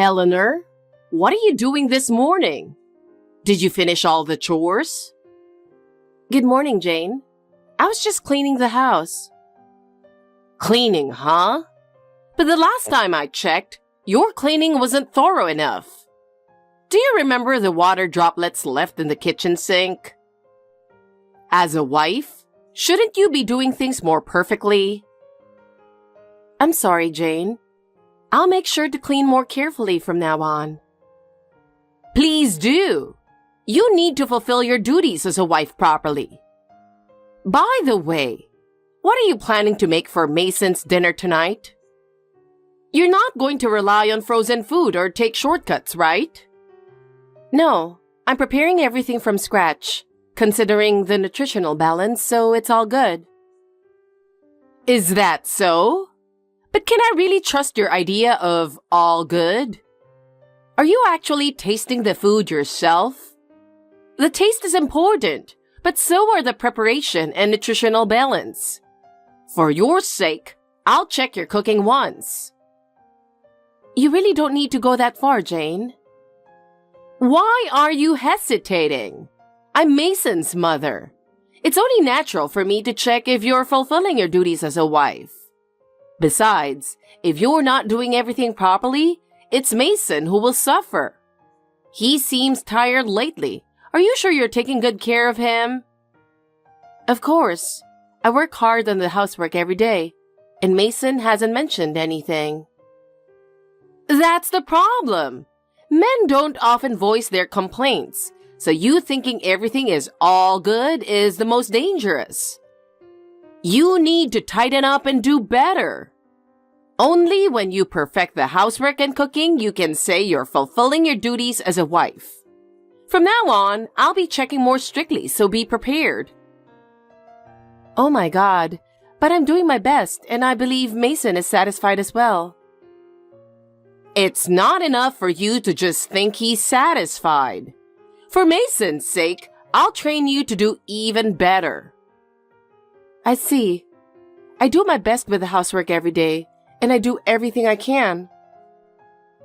Eleanor, what are you doing this morning? Did you finish all the chores? Good morning, Jane. I was just cleaning the house. Cleaning, huh? But the last time I checked, your cleaning wasn't thorough enough. Do you remember the water droplets left in the kitchen sink? As a wife, shouldn't you be doing things more perfectly? I'm sorry, Jane. I'll make sure to clean more carefully from now on. Please do. You need to fulfill your duties as a wife properly. By the way, what are you planning to make for Mason's dinner tonight? You're not going to rely on frozen food or take shortcuts, right? No, I'm preparing everything from scratch, considering the nutritional balance, so it's all good. Is that so? But can I really trust your idea of all good? Are you actually tasting the food yourself? The taste is important, but so are the preparation and nutritional balance. For your sake, I'll check your cooking once. You really don't need to go that far, Jane. Why are you hesitating? I'm Mason's mother. It's only natural for me to check if you're fulfilling your duties as a wife. Besides, if you're not doing everything properly, it's Mason who will suffer. He seems tired lately. Are you sure you're taking good care of him? Of course. I work hard on the housework every day, and Mason hasn't mentioned anything. That's the problem. Men don't often voice their complaints, so you thinking everything is all good is the most dangerous. You need to tighten up and do better. Only when you perfect the housework and cooking, you can say you're fulfilling your duties as a wife. From now on, I'll be checking more strictly, so be prepared. Oh my God, but I'm doing my best, and I believe Mason is satisfied as well. It's not enough for you to just think he's satisfied. For Mason's sake, I'll train you to do even better. I see. I do my best with the housework every day, and I do everything I can.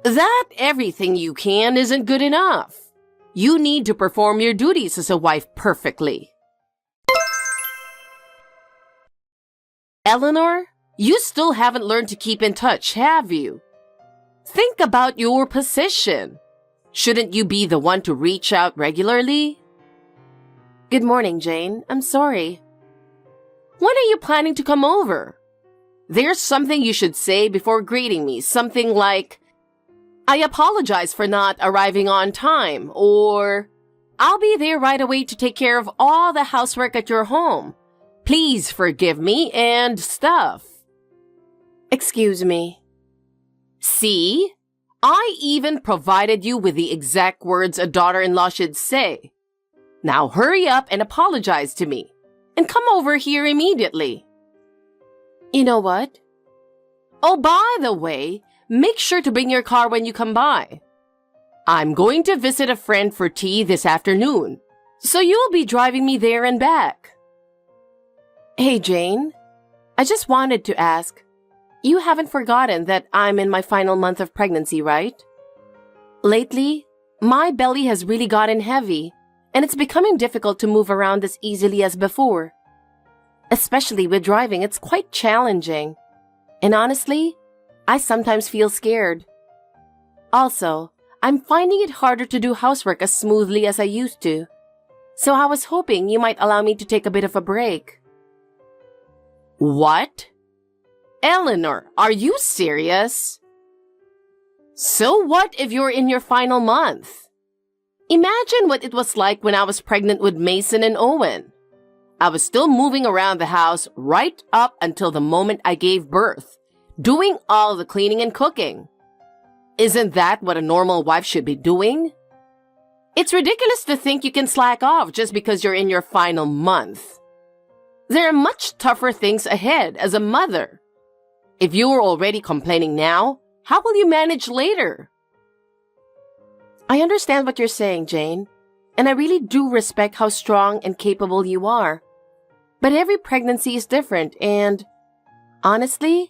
That everything you can isn't good enough. You need to perform your duties as a wife perfectly. Eleanor, you still haven't learned to keep in touch, have you? Think about your position. Shouldn't you be the one to reach out regularly? Good morning, Jane. I'm sorry. When are you planning to come over? There's something you should say before greeting me, something like, I apologize for not arriving on time, or I'll be there right away to take care of all the housework at your home. Please forgive me and stuff. Excuse me. See? I even provided you with the exact words a daughter-in-law should say. Now hurry up and apologize to me. And come over here immediately. You know what? Oh, by the way, make sure to bring your car when you come by. I'm going to visit a friend for tea this afternoon, so you'll be driving me there and back. Hey, Jane. I just wanted to ask, you haven't forgotten that I'm in my final month of pregnancy, right? Lately, my belly has really gotten heavy, and it's becoming difficult to move around as easily as before. Especially with driving, it's quite challenging. And honestly, I sometimes feel scared. Also, I'm finding it harder to do housework as smoothly as I used to. So I was hoping you might allow me to take a bit of a break. What? Eleanor, are you serious? So what if you're in your final month? Imagine what it was like when I was pregnant with Mason and Owen. I was still moving around the house right up until the moment I gave birth, doing all the cleaning and cooking. Isn't that what a normal wife should be doing? It's ridiculous to think you can slack off just because you're in your final month. There are much tougher things ahead as a mother. If you're already complaining now, how will you manage later? I understand what you're saying, Jane, and I really do respect how strong and capable you are. But every pregnancy is different, and honestly,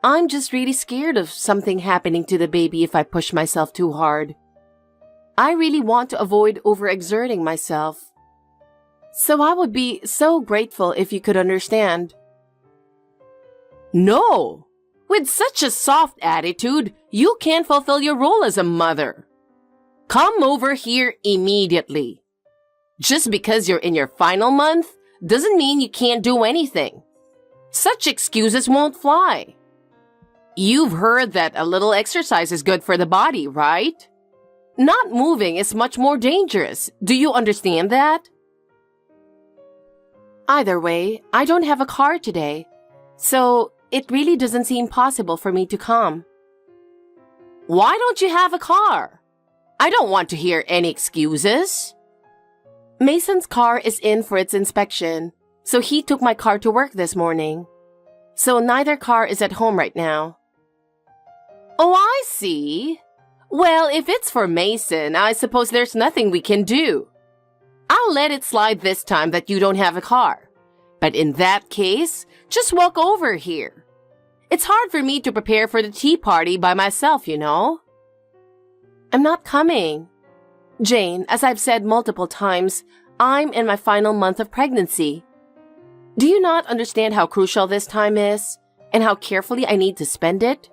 I'm just really scared of something happening to the baby if I push myself too hard. I really want to avoid overexerting myself. So I would be so grateful if you could understand. No! With such a soft attitude, you can't fulfill your role as a mother. Come over here immediately. Just because you're in your final month doesn't mean you can't do anything. Such excuses won't fly. You've heard that a little exercise is good for the body, right? Not moving is much more dangerous. Do you understand that? Either way, I don't have a car today, so it really doesn't seem possible for me to come. Why don't you have a car? I don't want to hear any excuses. Mason's car is in for its inspection, so he took my car to work this morning. So neither car is at home right now. Oh, I see. Well, if it's for Mason, I suppose there's nothing we can do. I'll let it slide this time that you don't have a car. But in that case, just walk over here. It's hard for me to prepare for the tea party by myself, you know. I'm not coming. Jane, as I've said multiple times, I'm in my final month of pregnancy. Do you not understand how crucial this time is and how carefully I need to spend it?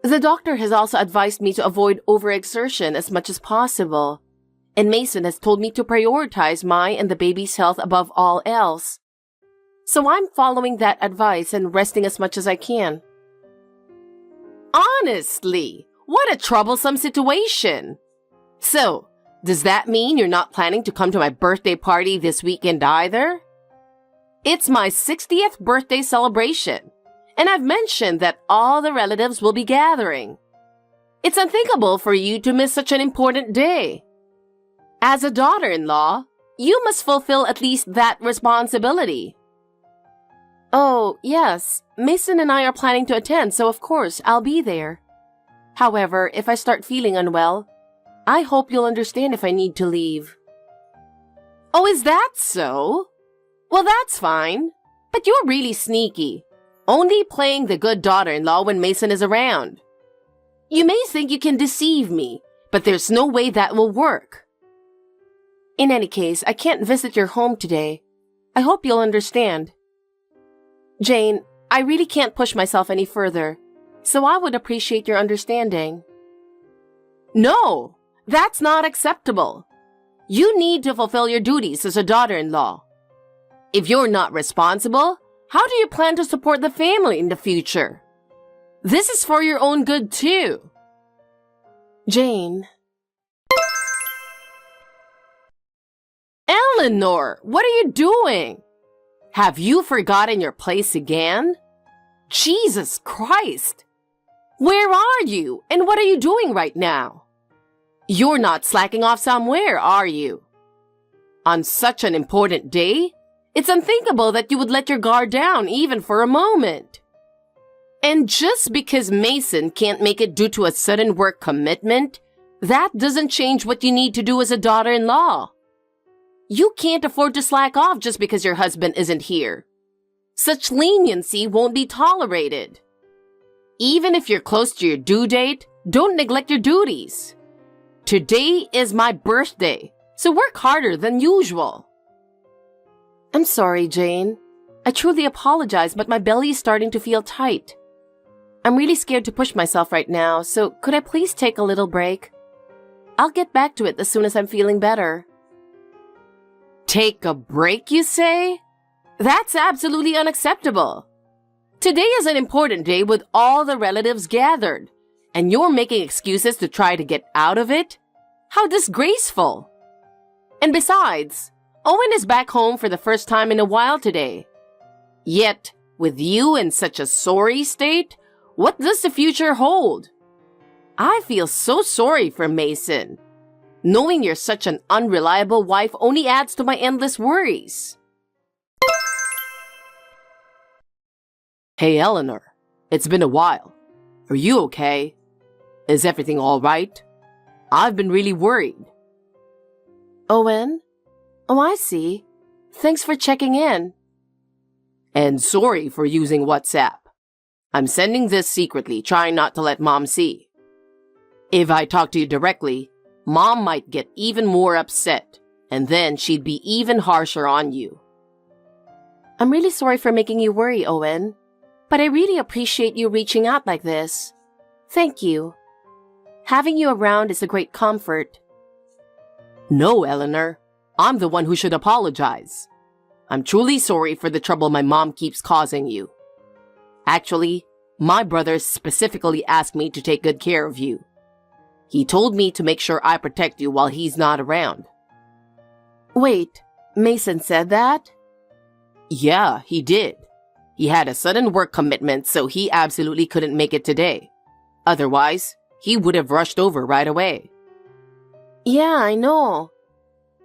The doctor has also advised me to avoid overexertion as much as possible, and Mason has told me to prioritize my and the baby's health above all else. So I'm following that advice and resting as much as I can. Honestly, what a troublesome situation. So, does that mean you're not planning to come to my birthday party this weekend either? It's my 60th birthday celebration, and I've mentioned that all the relatives will be gathering. It's unthinkable for you to miss such an important day. As a daughter-in-law, you must fulfill at least that responsibility. Oh, yes, Mason and I are planning to attend, so of course I'll be there. However, if I start feeling unwell, I hope you'll understand if I need to leave. Oh, is that so? Well, that's fine. But you're really sneaky, only playing the good daughter-in-law when Mason is around. You may think you can deceive me, but there's no way that will work. In any case, I can't visit your home today. I hope you'll understand. Jane, I really can't push myself any further, so I would appreciate your understanding. No, that's not acceptable. You need to fulfill your duties as a daughter-in-law. If you're not responsible, how do you plan to support the family in the future? This is for your own good too. Jane. Eleanor, what are you doing? Have you forgotten your place again? Jesus Christ! Where are you, and what are you doing right now? You're not slacking off somewhere, are you? On such an important day, it's unthinkable that you would let your guard down even for a moment. And just because Mason can't make it due to a sudden work commitment, that doesn't change what you need to do as a daughter-in-law. You can't afford to slack off just because your husband isn't here. Such leniency won't be tolerated. Even if you're close to your due date, don't neglect your duties. Today is my birthday, so work harder than usual. I'm sorry, Jane. I truly apologize, but my belly is starting to feel tight. I'm really scared to push myself right now, so could I please take a little break? I'll get back to it as soon as I'm feeling better. Take a break, you say? That's absolutely unacceptable. Today is an important day with all the relatives gathered, and you're making excuses to try to get out of it? How disgraceful! And besides, Owen is back home for the first time in a while today. Yet, with you in such a sorry state, what does the future hold? I feel so sorry for Mason. Knowing you're such an unreliable wife only adds to my endless worries. Hey, Eleanor. It's been a while. Are you okay? Is everything all right? I've been really worried. Owen? Oh, I see. Thanks for checking in. And sorry for using WhatsApp. I'm sending this secretly, trying not to let Mom see. If I talk to you directly, Mom might get even more upset, and then she'd be even harsher on you. I'm really sorry for making you worry, Owen, but I really appreciate you reaching out like this. Thank you. Having you around is a great comfort. No, Eleanor. I'm the one who should apologize. I'm truly sorry for the trouble my mom keeps causing you. Actually, my brother specifically asked me to take good care of you. He told me to make sure I protect you while he's not around. Wait, Mason said that? Yeah, he did. He had a sudden work commitment, so he absolutely couldn't make it today. Otherwise, he would have rushed over right away. Yeah, I know.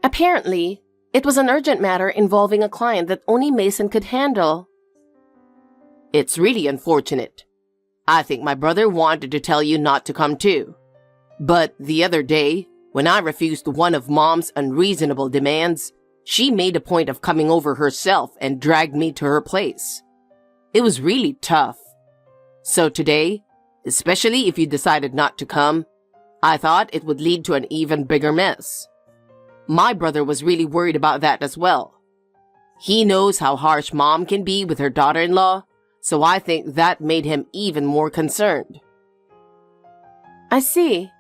Apparently, it was an urgent matter involving a client that only Mason could handle. It's really unfortunate. I think my brother wanted to tell you not to come too. But the other day, when I refused one of Mom's unreasonable demands, she made a point of coming over herself and dragged me to her place. It was really tough. So today, especially if you decided not to come, I thought it would lead to an even bigger mess. My brother was really worried about that as well. He knows how harsh Mom can be with her daughter-in-law, so I think that made him even more concerned. I see.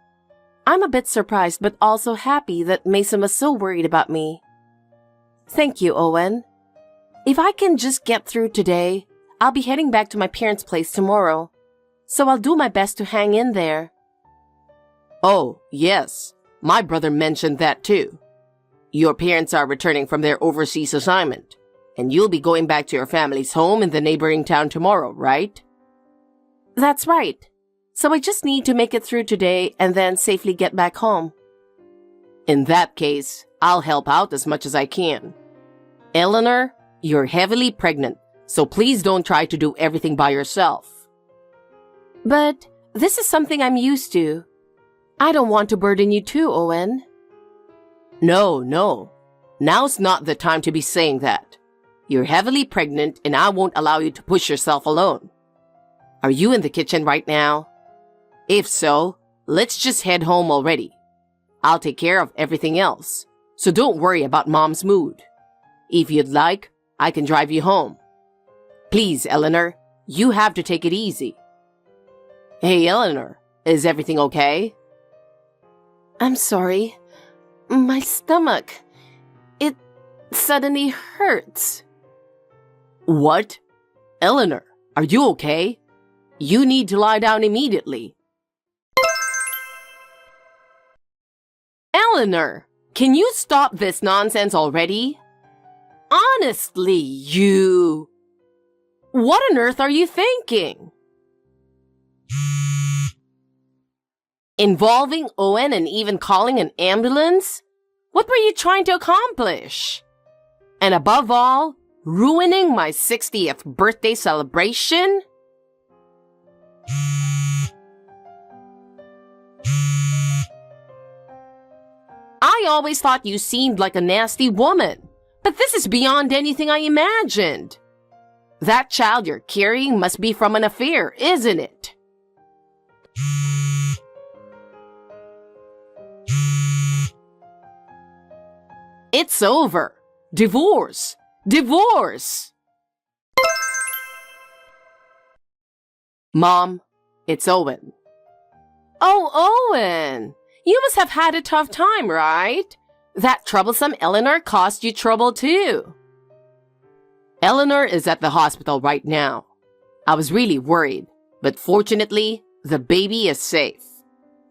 I'm a bit surprised but also happy that Mason was so worried about me. Thank you, Owen. If I can just get through today, I'll be heading back to my parents' place tomorrow, so I'll do my best to hang in there. Oh, yes. My brother mentioned that too. Your parents are returning from their overseas assignment, and you'll be going back to your family's home in the neighboring town tomorrow, right? That's right. So I just need to make it through today and then safely get back home. In that case, I'll help out as much as I can. Eleanor, you're heavily pregnant, so please don't try to do everything by yourself. But this is something I'm used to. I don't want to burden you too, Owen. No. Now's not the time to be saying that. You're heavily pregnant and I won't allow you to push yourself alone. Are you in the kitchen right now? If so, let's just head home already. I'll take care of everything else, so don't worry about Mom's mood. If you'd like, I can drive you home. Please, Eleanor, you have to take it easy. Hey, Eleanor, is everything okay? I'm sorry. My stomach. It suddenly hurts. What? Eleanor, are you okay? You need to lie down immediately. Eleanor, can you stop this nonsense already? Honestly, you... What on earth are you thinking? Involving Owen and even calling an ambulance? What were you trying to accomplish? And above all, ruining my 60th birthday celebration? I always thought you seemed like a nasty woman, but this is beyond anything I imagined. That child you're carrying must be from an affair, isn't it? It's over. Divorce. Divorce. Mom, it's Owen. Oh, Owen. You must have had a tough time, right? That troublesome Eleanor caused you trouble too. Eleanor is at the hospital right now. I was really worried, but fortunately, the baby is safe.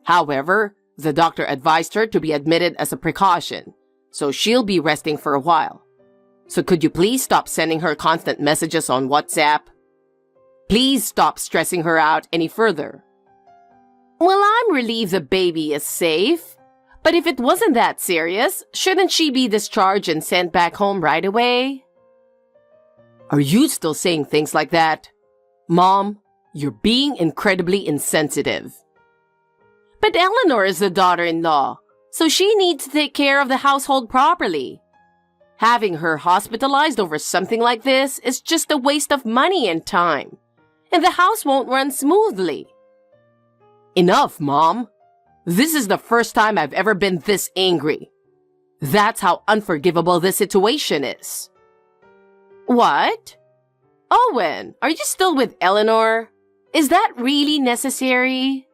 However, the doctor advised her to be admitted as a precaution, so she'll be resting for a while. So could you please stop sending her constant messages on WhatsApp? Please stop stressing her out any further. Well, I'm relieved the baby is safe. But if it wasn't that serious, shouldn't she be discharged and sent back home right away? Are you still saying things like that? Mom, you're being incredibly insensitive. But Eleanor is the daughter-in-law, so she needs to take care of the household properly. Having her hospitalized over something like this is just a waste of money and time. and the house won't run smoothly. Enough, Mom. This is the first time I've ever been this angry. That's how unforgivable this situation is. What? Owen, are you still with Eleanor? Is that really necessary?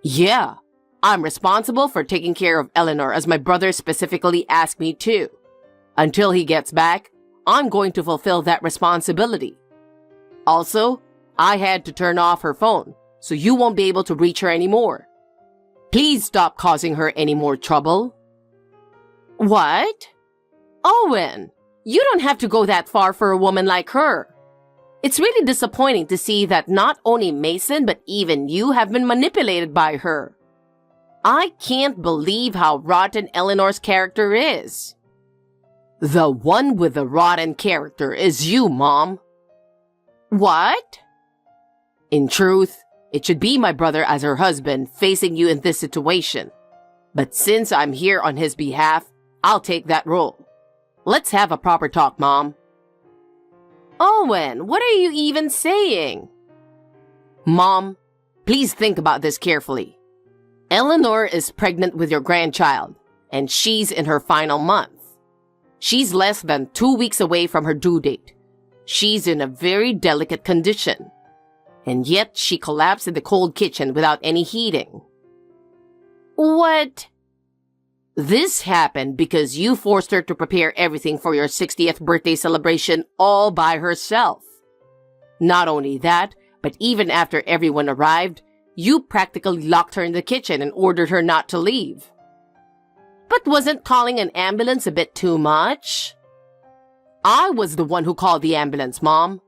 Yeah, I'm responsible for taking care of Eleanor as my brother specifically asked me to. Until he gets back, I'm going to fulfill that responsibility. Also, I had to turn off her phone, so you won't be able to reach her anymore. Please stop causing her any more trouble. What? Owen, you don't have to go that far for a woman like her. It's really disappointing to see that not only Mason but even you have been manipulated by her. I can't believe how rotten Eleanor's character is. The one with the rotten character is you, Mom. What? In truth, it should be my brother as her husband facing you in this situation. But since I'm here on his behalf, I'll take that role. Let's have a proper talk, Mom. Owen, what are you even saying? Mom, please think about this carefully. Eleanor is pregnant with your grandchild, and she's in her final month. She's less than 2 weeks away from her due date. She's in a very delicate condition. And yet she collapsed in the cold kitchen without any heating. What? This happened because you forced her to prepare everything for your 60th birthday celebration all by herself. Not only that, but even after everyone arrived, you practically locked her in the kitchen and ordered her not to leave. But wasn't calling an ambulance a bit too much? I was the one who called the ambulance, Mom.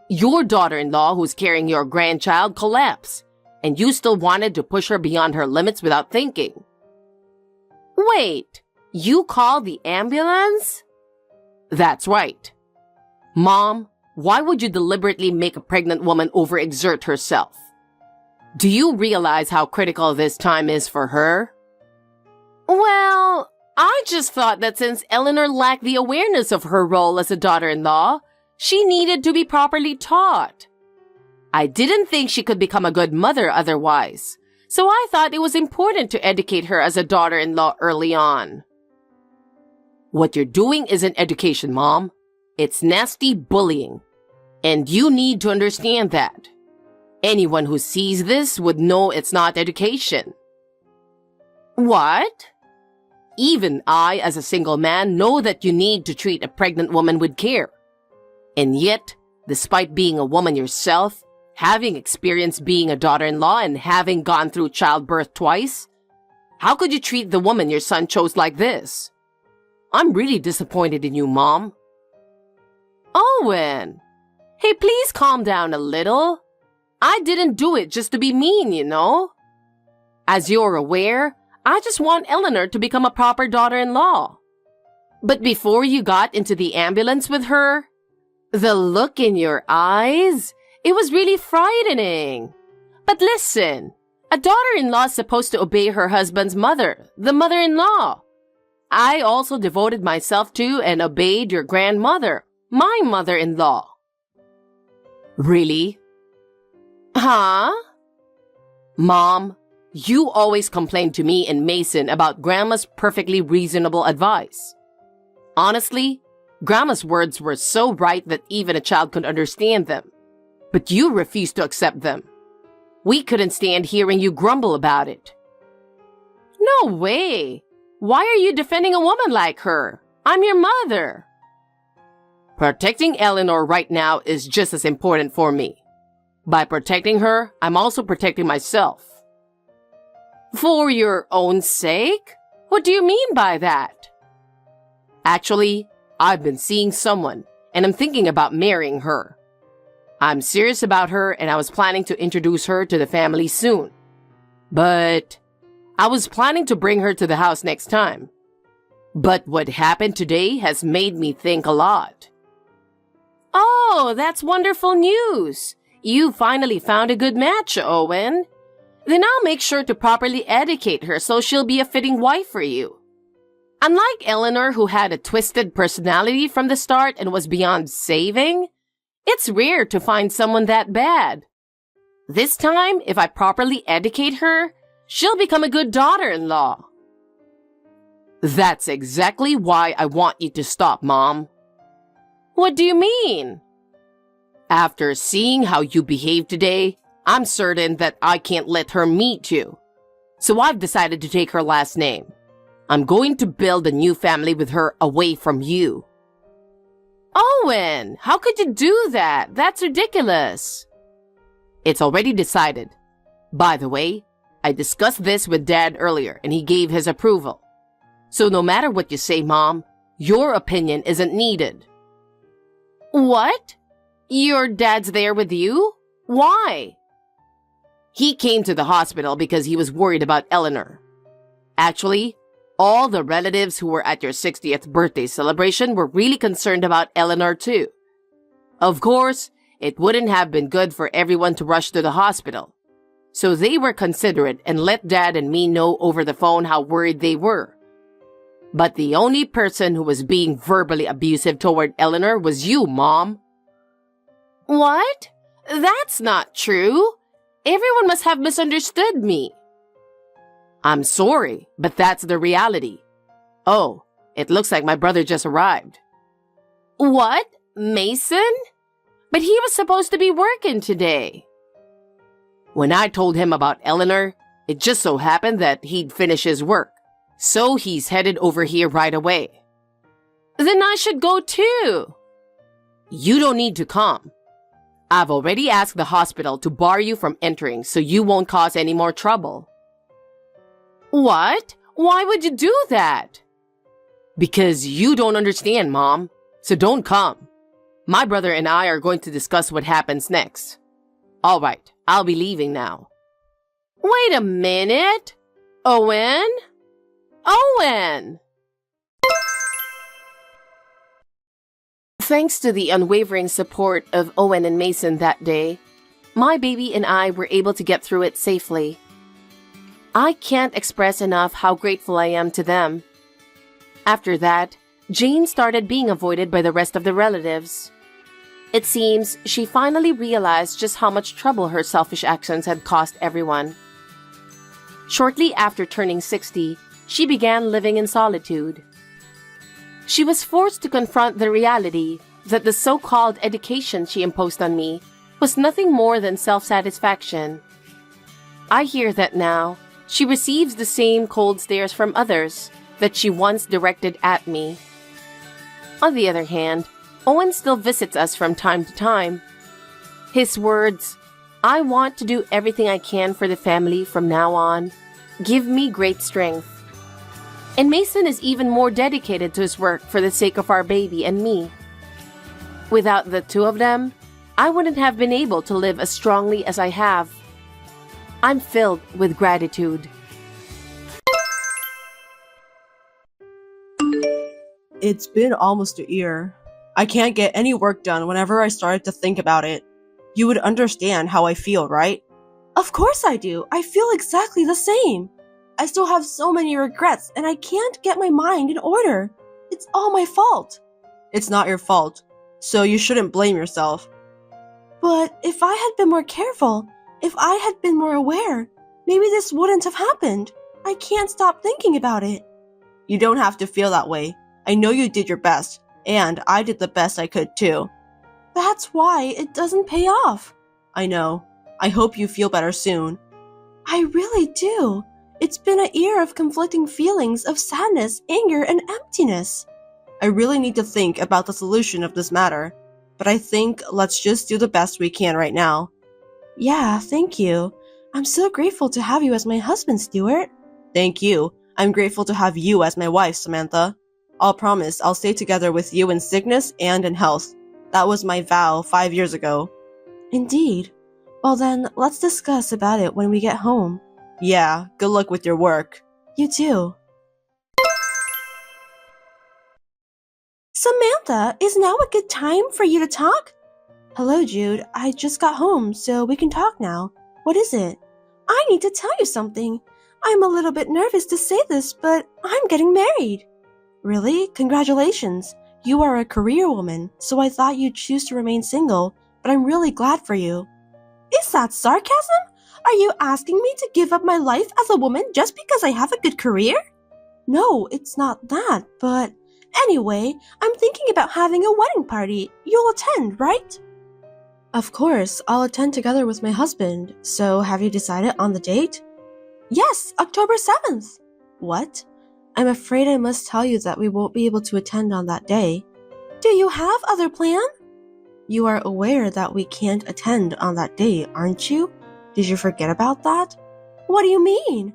Your daughter-in-law who's carrying your grandchild collapsed, and you still wanted to push her beyond her limits without thinking. Wait, you called the ambulance? That's right. Mom, why would you deliberately make a pregnant woman overexert herself? Do you realize how critical this time is for her? Well, I just thought that since Eleanor lacked the awareness of her role as a daughter-in-law, she needed to be properly taught. I didn't think she could become a good mother otherwise, so I thought it was important to educate her as a daughter-in-law early on. What you're doing isn't education, Mom. It's nasty bullying. And you need to understand that. Anyone who sees this would know it's not education. What? Even I, as a single man, know that you need to treat a pregnant woman with care. And yet, despite being a woman yourself, having experienced being a daughter-in-law and having gone through childbirth twice, how could you treat the woman your son chose like this? I'm really disappointed in you, Mom. Owen! Hey, please calm down a little. I didn't do it just to be mean, you know. As you're aware, I just want Eleanor to become a proper daughter-in-law. But before you got into the ambulance with her, the look in your eyes, it was really frightening. But listen, a daughter-in-law is supposed to obey her husband's mother, the mother-in-law. I also devoted myself to and obeyed your grandmother, my mother-in-law. Really? Huh? Mom, you always complain to me and Mason about Grandma's perfectly reasonable advice. Honestly, Grandma's words were so right that even a child could understand them. But you refused to accept them. We couldn't stand hearing you grumble about it. No way! Why are you defending a woman like her? I'm your mother. Protecting Eleanor right now is just as important for me. By protecting her, I'm also protecting myself. For your own sake? What do you mean by that? Actually, I've been seeing someone, and I'm thinking about marrying her. I'm serious about her, and I was planning to introduce her to the family soon. But I was planning to bring her to the house next time. But what happened today has made me think a lot. Oh, that's wonderful news. You finally found a good match, Owen. Then I'll make sure to properly educate her so she'll be a fitting wife for you. Unlike Eleanor, who had a twisted personality from the start and was beyond saving, It's rare to find someone that bad. This time, if I properly educate her, she'll become a good daughter-in-law. That's exactly why I want you to stop, Mom. What do you mean? After seeing how you behave today, I'm certain that I can't let her meet you. So I've decided to take her last name. I'm going to build a new family with her away from you. Owen, how could you do that? That's ridiculous. It's already decided. By the way, I discussed this with Dad earlier and he gave his approval. So no matter what you say, Mom, your opinion isn't needed. What? Your dad's there with you? Why? He came to the hospital because he was worried about Eleanor. Actually, all the relatives who were at your 60th birthday celebration were really concerned about Eleanor too. Of course, it wouldn't have been good for everyone to rush to the hospital. So they were considerate and let Dad and me know over the phone how worried they were. But the only person who was being verbally abusive toward Eleanor was you, Mom. What? That's not true. Everyone must have misunderstood me. I'm sorry, but that's the reality. Oh, it looks like my brother just arrived. What? Mason? But he was supposed to be working today. When I told him about Eleanor, it just so happened that he'd finish his work. So he's headed over here right away. Then I should go too. You don't need to come. I've already asked the hospital to bar you from entering so you won't cause any more trouble. What? Why would you do that? Because you don't understand, Mom. So don't come. My brother and I are going to discuss what happens next. All right, I'll be leaving now. Wait a minute. Owen? Owen! Thanks to the unwavering support of Owen and Mason that day, my baby and I were able to get through it safely. I can't express enough how grateful I am to them. After that, Jane started being avoided by the rest of the relatives. It seems she finally realized just how much trouble her selfish actions had cost everyone. Shortly after turning 60, she began living in solitude. She was forced to confront the reality that the so-called education she imposed on me was nothing more than self-satisfaction. I hear that now she receives the same cold stares from others that she once directed at me. On the other hand, Owen still visits us from time to time. His words, "I want to do everything I can for the family from now on," give me great strength. And Mason is even more dedicated to his work for the sake of our baby and me. Without the two of them, I wouldn't have been able to live as strongly as I have. I'm filled with gratitude. It's been almost a year. I can't get any work done whenever I started to think about it. You would understand how I feel, right? Of course I do. I feel exactly the same. I still have so many regrets and I can't get my mind in order. It's all my fault. It's not your fault, so you shouldn't blame yourself. But if I had been more careful, if I had been more aware, maybe this wouldn't have happened. I can't stop thinking about it. You don't have to feel that way. I know you did your best, and I did the best I could too. That's why it doesn't pay off. I know. I hope you feel better soon. I really do. It's been a year of conflicting feelings of sadness, anger, and emptiness. I really need to think about the solution of this matter, but I think let's just do the best we can right now. Yeah, thank you. I'm so grateful to have you as my husband, Stuart. Thank you. I'm grateful to have you as my wife, Samantha. I'll promise I'll stay together with you in sickness and in health. That was my vow 5 years ago. Indeed. Well then, let's discuss about it when we get home. Yeah, good luck with your work. You too. Samantha, is now a good time for you to talk? Hello, Jude. I just got home, so we can talk now. What is it? I need to tell you something. I'm a little bit nervous to say this, but I'm getting married. Really? Congratulations. You are a career woman, so I thought you'd choose to remain single, but I'm really glad for you. Is that sarcasm? Are you asking me to give up my life as a woman just because I have a good career? No, it's not that, but anyway, I'm thinking about having a wedding party. You'll attend, right? Of course, I'll attend together with my husband. So have you decided on the date? Yes, October 7th. What? I'm afraid I must tell you that we won't be able to attend on that day. Do you have other plans? You are aware that we can't attend on that day, aren't you? Did you forget about that? What do you mean?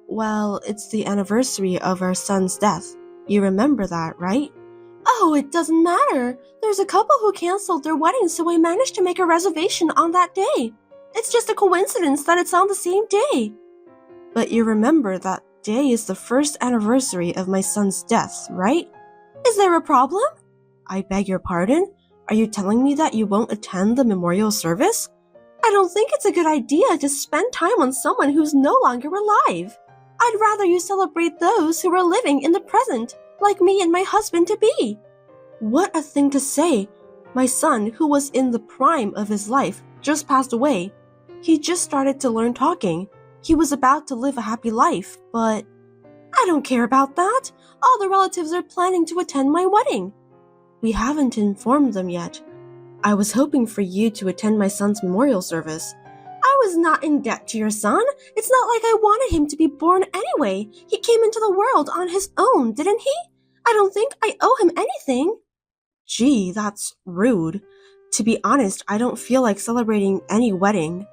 Well, it's the anniversary of our son's death. You remember that, right? Oh, it doesn't matter. There's a couple who canceled their wedding, so I managed to make a reservation on that day. It's just a coincidence that it's on the same day. But you remember that day is the first anniversary of my son's death, right? Is there a problem? I beg your pardon? Are you telling me that you won't attend the memorial service? I don't think it's a good idea to spend time on someone who's no longer alive. I'd rather you celebrate those who are living in the present, like me and my husband-to-be. What a thing to say. My son, who was in the prime of his life, just passed away. He just started to learn talking. He was about to live a happy life, but I don't care about that. All the relatives are planning to attend my wedding. We haven't informed them yet. I was hoping for you to attend my son's memorial service. I was not in debt to your son. It's not like I wanted him to be born anyway. He came into the world on his own, didn't he? I don't think I owe him anything. Gee, that's rude. To be honest, I don't feel like celebrating any wedding.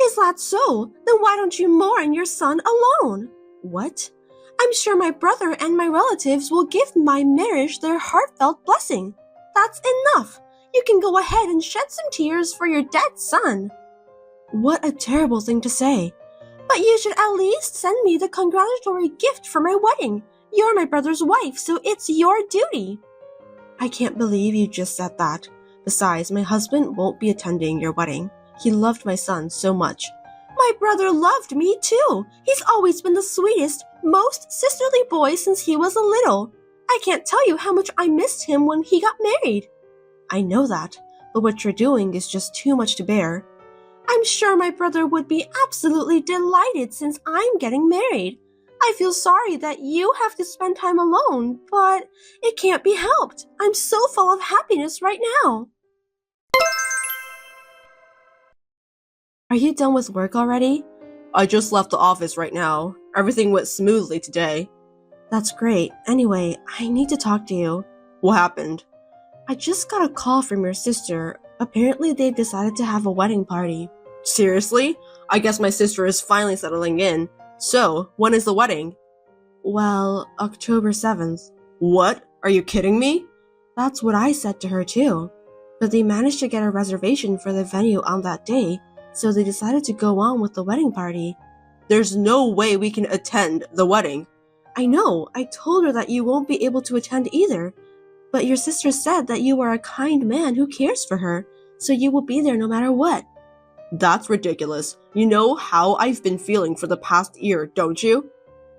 Is that so? Then why don't you mourn your son alone? What? I'm sure my brother and my relatives will give my marriage their heartfelt blessing. That's enough. You can go ahead and shed some tears for your dead son. What a terrible thing to say. But you should at least send me the congratulatory gift for my wedding. You're my brother's wife, so it's your duty. I can't believe you just said that. Besides, my husband won't be attending your wedding. He loved my son so much. My brother loved me too. He's always been the sweetest, most sisterly boy since he was little. I can't tell you how much I missed him when he got married. I know that, but what you're doing is just too much to bear. I'm sure my brother would be absolutely delighted since I'm getting married. I feel sorry that you have to spend time alone, but it can't be helped. I'm so full of happiness right now. Are you done with work already? I just left the office right now. Everything went smoothly today. That's great. Anyway, I need to talk to you. What happened? I just got a call from your sister. Apparently they've decided to have a wedding party. Seriously? I guess my sister is finally settling in. So, when is the wedding? Well, October 7th. What? Are you kidding me? That's what I said to her too. But they managed to get a reservation for the venue on that day, so they decided to go on with the wedding party. There's no way we can attend the wedding. I know, I told her that you won't be able to attend either. But your sister said that you are a kind man who cares for her, so you will be there no matter what. That's ridiculous. You know how I've been feeling for the past year, don't you?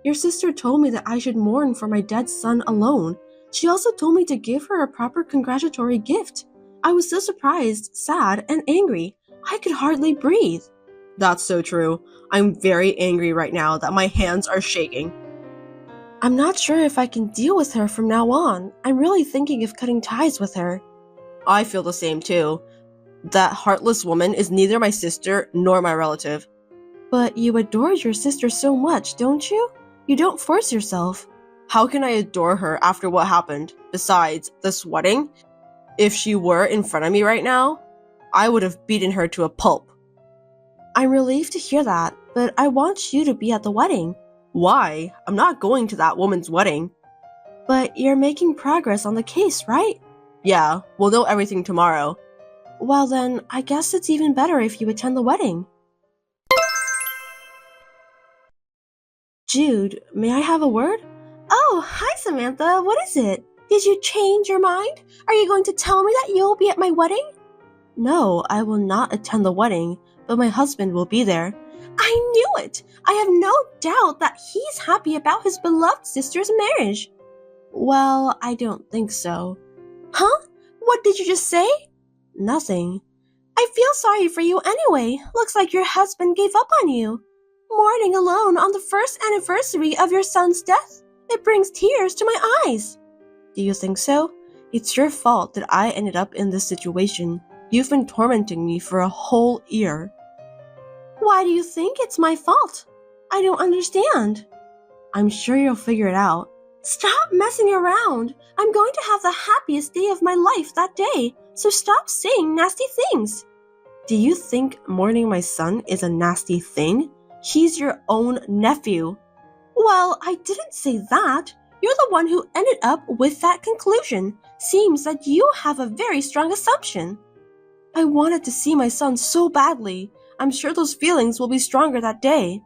Your sister told me that I should mourn for my dead son alone. She also told me to give her a proper congratulatory gift. I was so surprised, sad, and angry. I could hardly breathe. That's so true. I'm very angry right now that my hands are shaking. I'm not sure if I can deal with her from now on. I'm really thinking of cutting ties with her. I feel the same too. That heartless woman is neither my sister nor my relative. But you adore your sister so much, don't you? You don't force yourself. How can I adore her after what happened? Besides, this wedding? If she were in front of me right now, I would have beaten her to a pulp. I'm relieved to hear that, but I want you to be at the wedding. Why? I'm not going to that woman's wedding. But you're making progress on the case, right? Yeah, we'll know everything tomorrow. Well then, I guess it's even better if you attend the wedding. Jude, may I have a word? Oh, hi Samantha, what is it? Did you change your mind? Are you going to tell me that you'll be at my wedding? No, I will not attend the wedding, but my husband will be there. I knew it! I have no doubt that he's happy about his beloved sister's marriage. Well, I don't think so. Huh? What did you just say? Nothing. I feel sorry for you anyway. Looks like your husband gave up on you. Mourning alone on the first anniversary of your son's death. It brings tears to my eyes. Do you think so? It's your fault that I ended up in this situation. You've been tormenting me for a whole year. Why do you think it's my fault? I don't understand. I'm sure you'll figure it out. Stop messing around. I'm going to have the happiest day of my life that day, so stop saying nasty things. Do you think mourning my son is a nasty thing? He's your own nephew. Well, I didn't say that. You're the one who ended up with that conclusion. Seems that you have a very strong assumption. I wanted to see my son so badly. I'm sure those feelings will be stronger that day.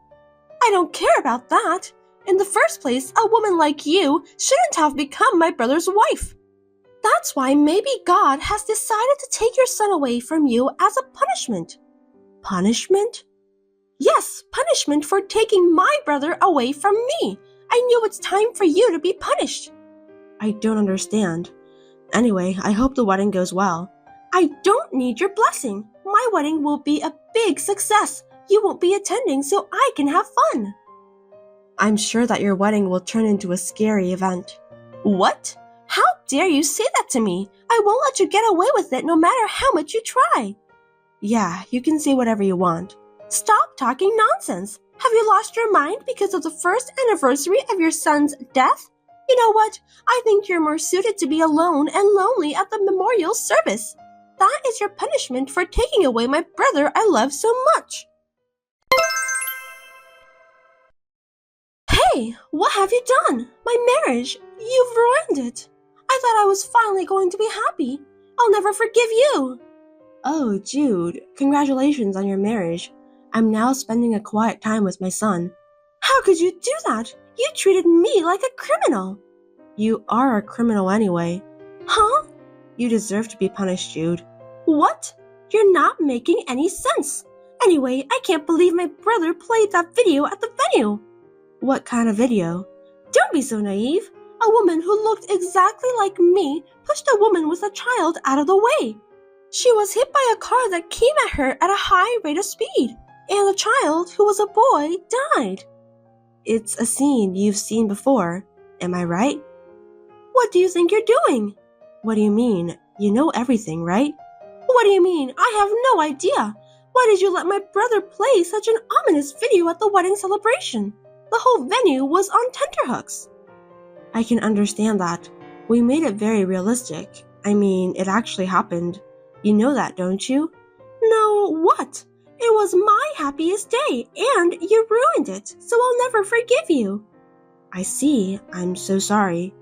I don't care about that. In the first place, a woman like you shouldn't have become my brother's wife. That's why maybe God has decided to take your son away from you as a punishment. Punishment? Yes, punishment for taking my brother away from me. I knew it's time for you to be punished. I don't understand. Anyway, I hope the wedding goes well. I don't need your blessing. My wedding will be a big success. You won't be attending so I can have fun. I'm sure that your wedding will turn into a scary event. What? How dare you say that to me? I won't let you get away with it no matter how much you try. Yeah, you can say whatever you want. Stop talking nonsense. Have you lost your mind because of the first anniversary of your son's death? You know what? I think you're more suited to be alone and lonely at the memorial service. That is your punishment for taking away my brother I love so much. Hey, what have you done? My marriage. You've ruined it. I thought I was finally going to be happy. I'll never forgive you. Oh, Jude, congratulations on your marriage. I'm now spending a quiet time with my son. How could you do that? You treated me like a criminal. You are a criminal anyway. Huh? You deserve to be punished, Jude. What? You're not making any sense. Anyway, I can't believe my brother played that video at the venue. What kind of video? Don't be so naive. A woman who looked exactly like me pushed a woman with a child out of the way. She was hit by a car that came at her at a high rate of speed, and the child, who was a boy, died. It's a scene you've seen before, am I right? What do you think you're doing? What do you mean? You know everything, right? What do you mean? I have no idea. Why did you let my brother play such an ominous video at the wedding celebration? The whole venue was on tenterhooks. I can understand that. We made it very realistic. I mean, it actually happened. You know that, don't you? No, what? It was my happiest day, and you ruined it, so I'll never forgive you. I see. I'm so sorry.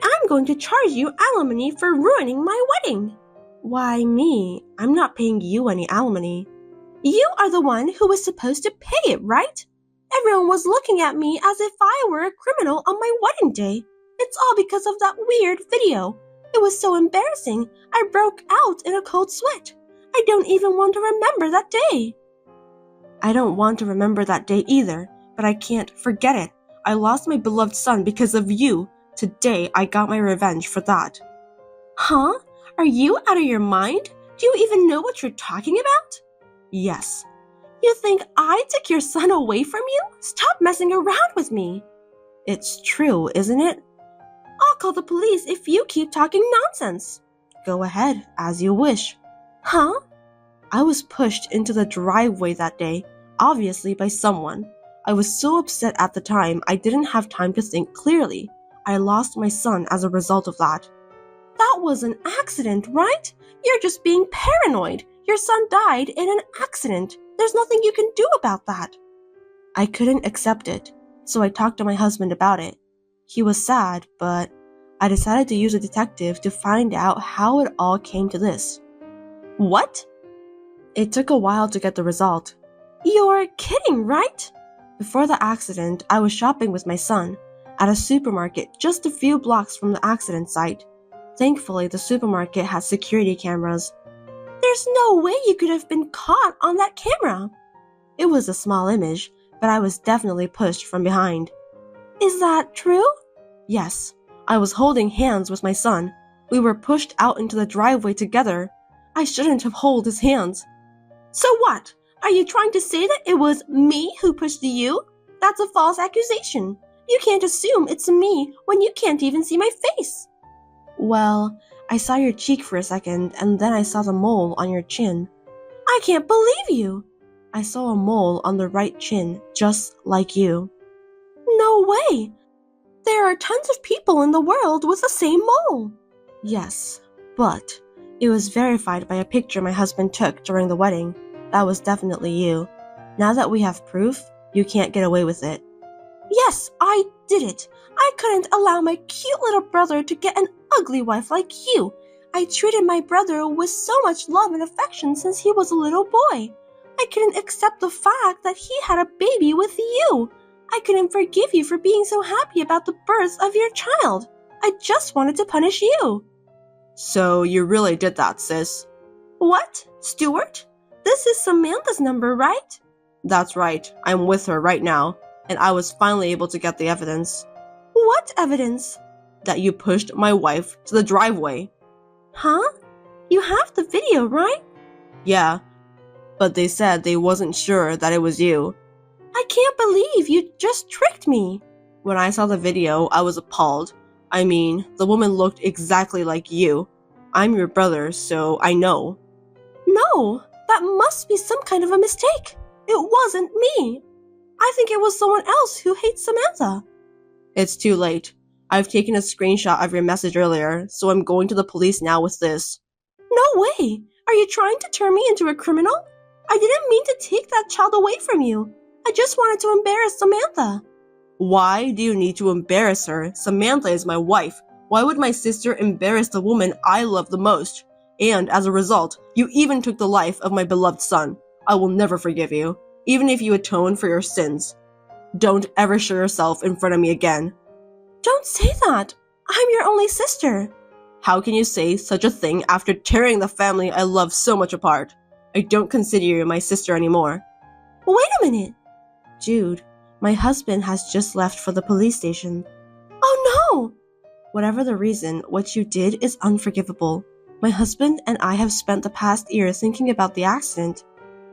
I'm going to charge you alimony for ruining my wedding. Why me? I'm not paying you any alimony. You are the one who was supposed to pay it, right? Everyone was looking at me as if I were a criminal on my wedding day. It's all because of that weird video. It was so embarrassing. I broke out in a cold sweat. I don't even want to remember that day. I don't want to remember that day either, but I can't forget it. I lost my beloved son because of you. Today, I got my revenge for that. Huh? Are you out of your mind? Do you even know what you're talking about? Yes. You think I took your son away from you? Stop messing around with me. It's true, isn't it? I'll call the police if you keep talking nonsense. Go ahead, as you wish. Huh? I was pushed into the driveway that day, obviously by someone. I was so upset at the time, I didn't have time to think clearly. I lost my son as a result of that. That was an accident, right? You're just being paranoid. Your son died in an accident. There's nothing you can do about that. I couldn't accept it, so I talked to my husband about it. He was sad, but I decided to use a detective to find out how it all came to this. What? It took a while to get the result. You're kidding, right? Before the accident, I was shopping with my son at a supermarket just a few blocks from the accident site. Thankfully, the supermarket had security cameras. There's no way you could have been caught on that camera. It was a small image, but I was definitely pushed from behind. Is that true? Yes. I was holding hands with my son. We were pushed out into the driveway together. I shouldn't have held his hands. So what? Are you trying to say that it was me who pushed you? That's a false accusation. You can't assume it's me when you can't even see my face. Well, I saw your cheek for a second, and then I saw the mole on your chin. I can't believe you. I saw a mole on the right chin, just like you. No way. There are tons of people in the world with the same mole. Yes, but it was verified by a picture my husband took during the wedding. That was definitely you. Now that we have proof, you can't get away with it. Yes, I did it. I couldn't allow my cute little brother to get an ugly wife like you. I treated my brother with so much love and affection since he was a little boy. I couldn't accept the fact that he had a baby with you. I couldn't forgive you for being so happy about the birth of your child. I just wanted to punish you. So you really did that, sis. What? Stuart? This is Samantha's number, right? That's right. I'm with her right now, and I was finally able to get the evidence. What evidence? That you pushed my wife to the driveway. Huh? You have the video, right? Yeah, but they said they wasn't sure that it was you. I can't believe you just tricked me. When I saw the video, I was appalled. I mean, the woman looked exactly like you. I'm your brother, so I know. No, that must be some kind of a mistake. It wasn't me. I think it was someone else who hates Samantha. It's too late. I've taken a screenshot of your message earlier, so I'm going to the police now with this. No way! Are you trying to turn me into a criminal? I didn't mean to take that child away from you. I just wanted to embarrass Samantha. Why do you need to embarrass her? Samantha is my wife. Why would my sister embarrass the woman I love the most? And as a result, you even took the life of my beloved son. I will never forgive you, even if you atone for your sins. Don't ever show yourself in front of me again. Don't say that. I'm your only sister. How can you say such a thing after tearing the family I love so much apart? I don't consider you my sister anymore. Wait a minute. Jude, my husband has just left for the police station. Oh no! Whatever the reason, what you did is unforgivable. My husband and I have spent the past year thinking about the accident.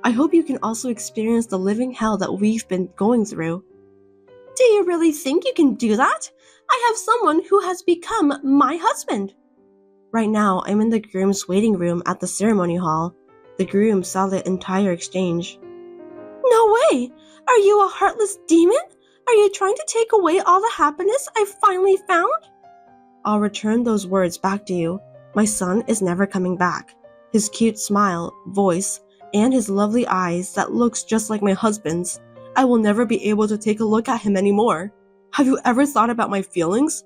I hope you can also experience the living hell that we've been going through. Do you really think you can do that? I have someone who has become my husband. Right now, I'm in the groom's waiting room at the ceremony hall. The groom saw the entire exchange. No way! Are you a heartless demon? Are you trying to take away all the happiness I finally found? I'll return those words back to you. My son is never coming back. His cute smile, voice, and his lovely eyes that looks just like my husband's. I will never be able to take a look at him anymore. Have you ever thought about my feelings?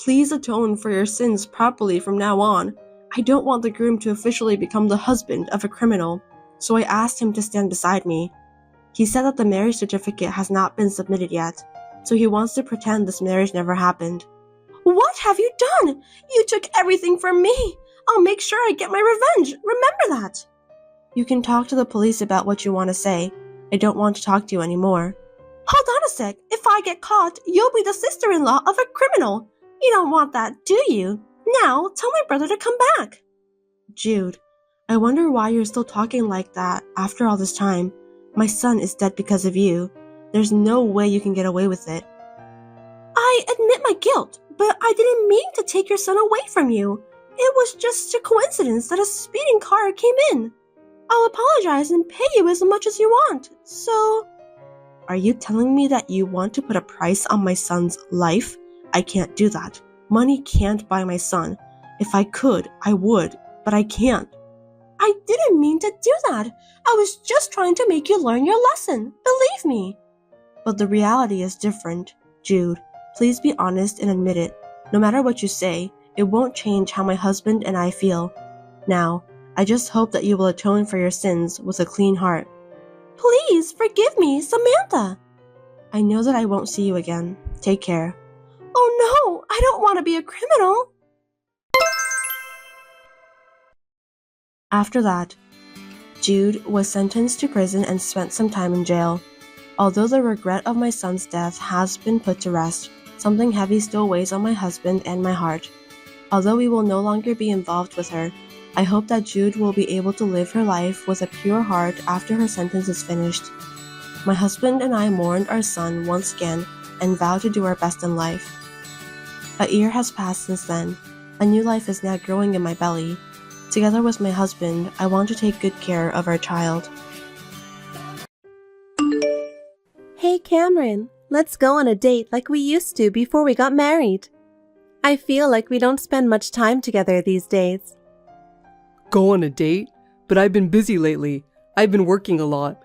Please atone for your sins properly from now on. I don't want the groom to officially become the husband of a criminal, so I asked him to stand beside me. He said that the marriage certificate has not been submitted yet, so he wants to pretend this marriage never happened. What have you done? You took everything from me. I'll make sure I get my revenge. Remember that. You can talk to the police about what you want to say. I don't want to talk to you anymore. Hold on a sec. If I get caught, you'll be the sister-in-law of a criminal. You don't want that, do you? Now, tell my brother to come back. Jude, I wonder why you're still talking like that after all this time. My son is dead because of you. There's no way you can get away with it. I admit my guilt, but I didn't mean to take your son away from you. It was just a coincidence that a speeding car came in. I'll apologize and pay you as much as you want, so... Are you telling me that you want to put a price on my son's life? I can't do that. Money can't buy my son. If I could, I would, but I can't. I didn't mean to do that. I was just trying to make you learn your lesson. Believe me. But the reality is different. Jude, please be honest and admit it. No matter what you say, it won't change how my husband and I feel. Now, I just hope that you will atone for your sins with a clean heart. Please forgive me, Samantha. I know that I won't see you again. Take care. Oh no, I don't want to be a criminal. After that, Jude was sentenced to prison and spent some time in jail. Although the regret of my son's death has been put to rest, something heavy still weighs on my husband and my heart. Although we will no longer be involved with her, I hope that Jude will be able to live her life with a pure heart after her sentence is finished. My husband and I mourned our son once again and vowed to do our best in life. A year has passed since then. A new life is now growing in my belly. Together with my husband, I want to take good care of our child. Hey Cameron, let's go on a date like we used to before we got married. I feel like we don't spend much time together these days. Go on a date? But I've been busy lately. I've been working a lot.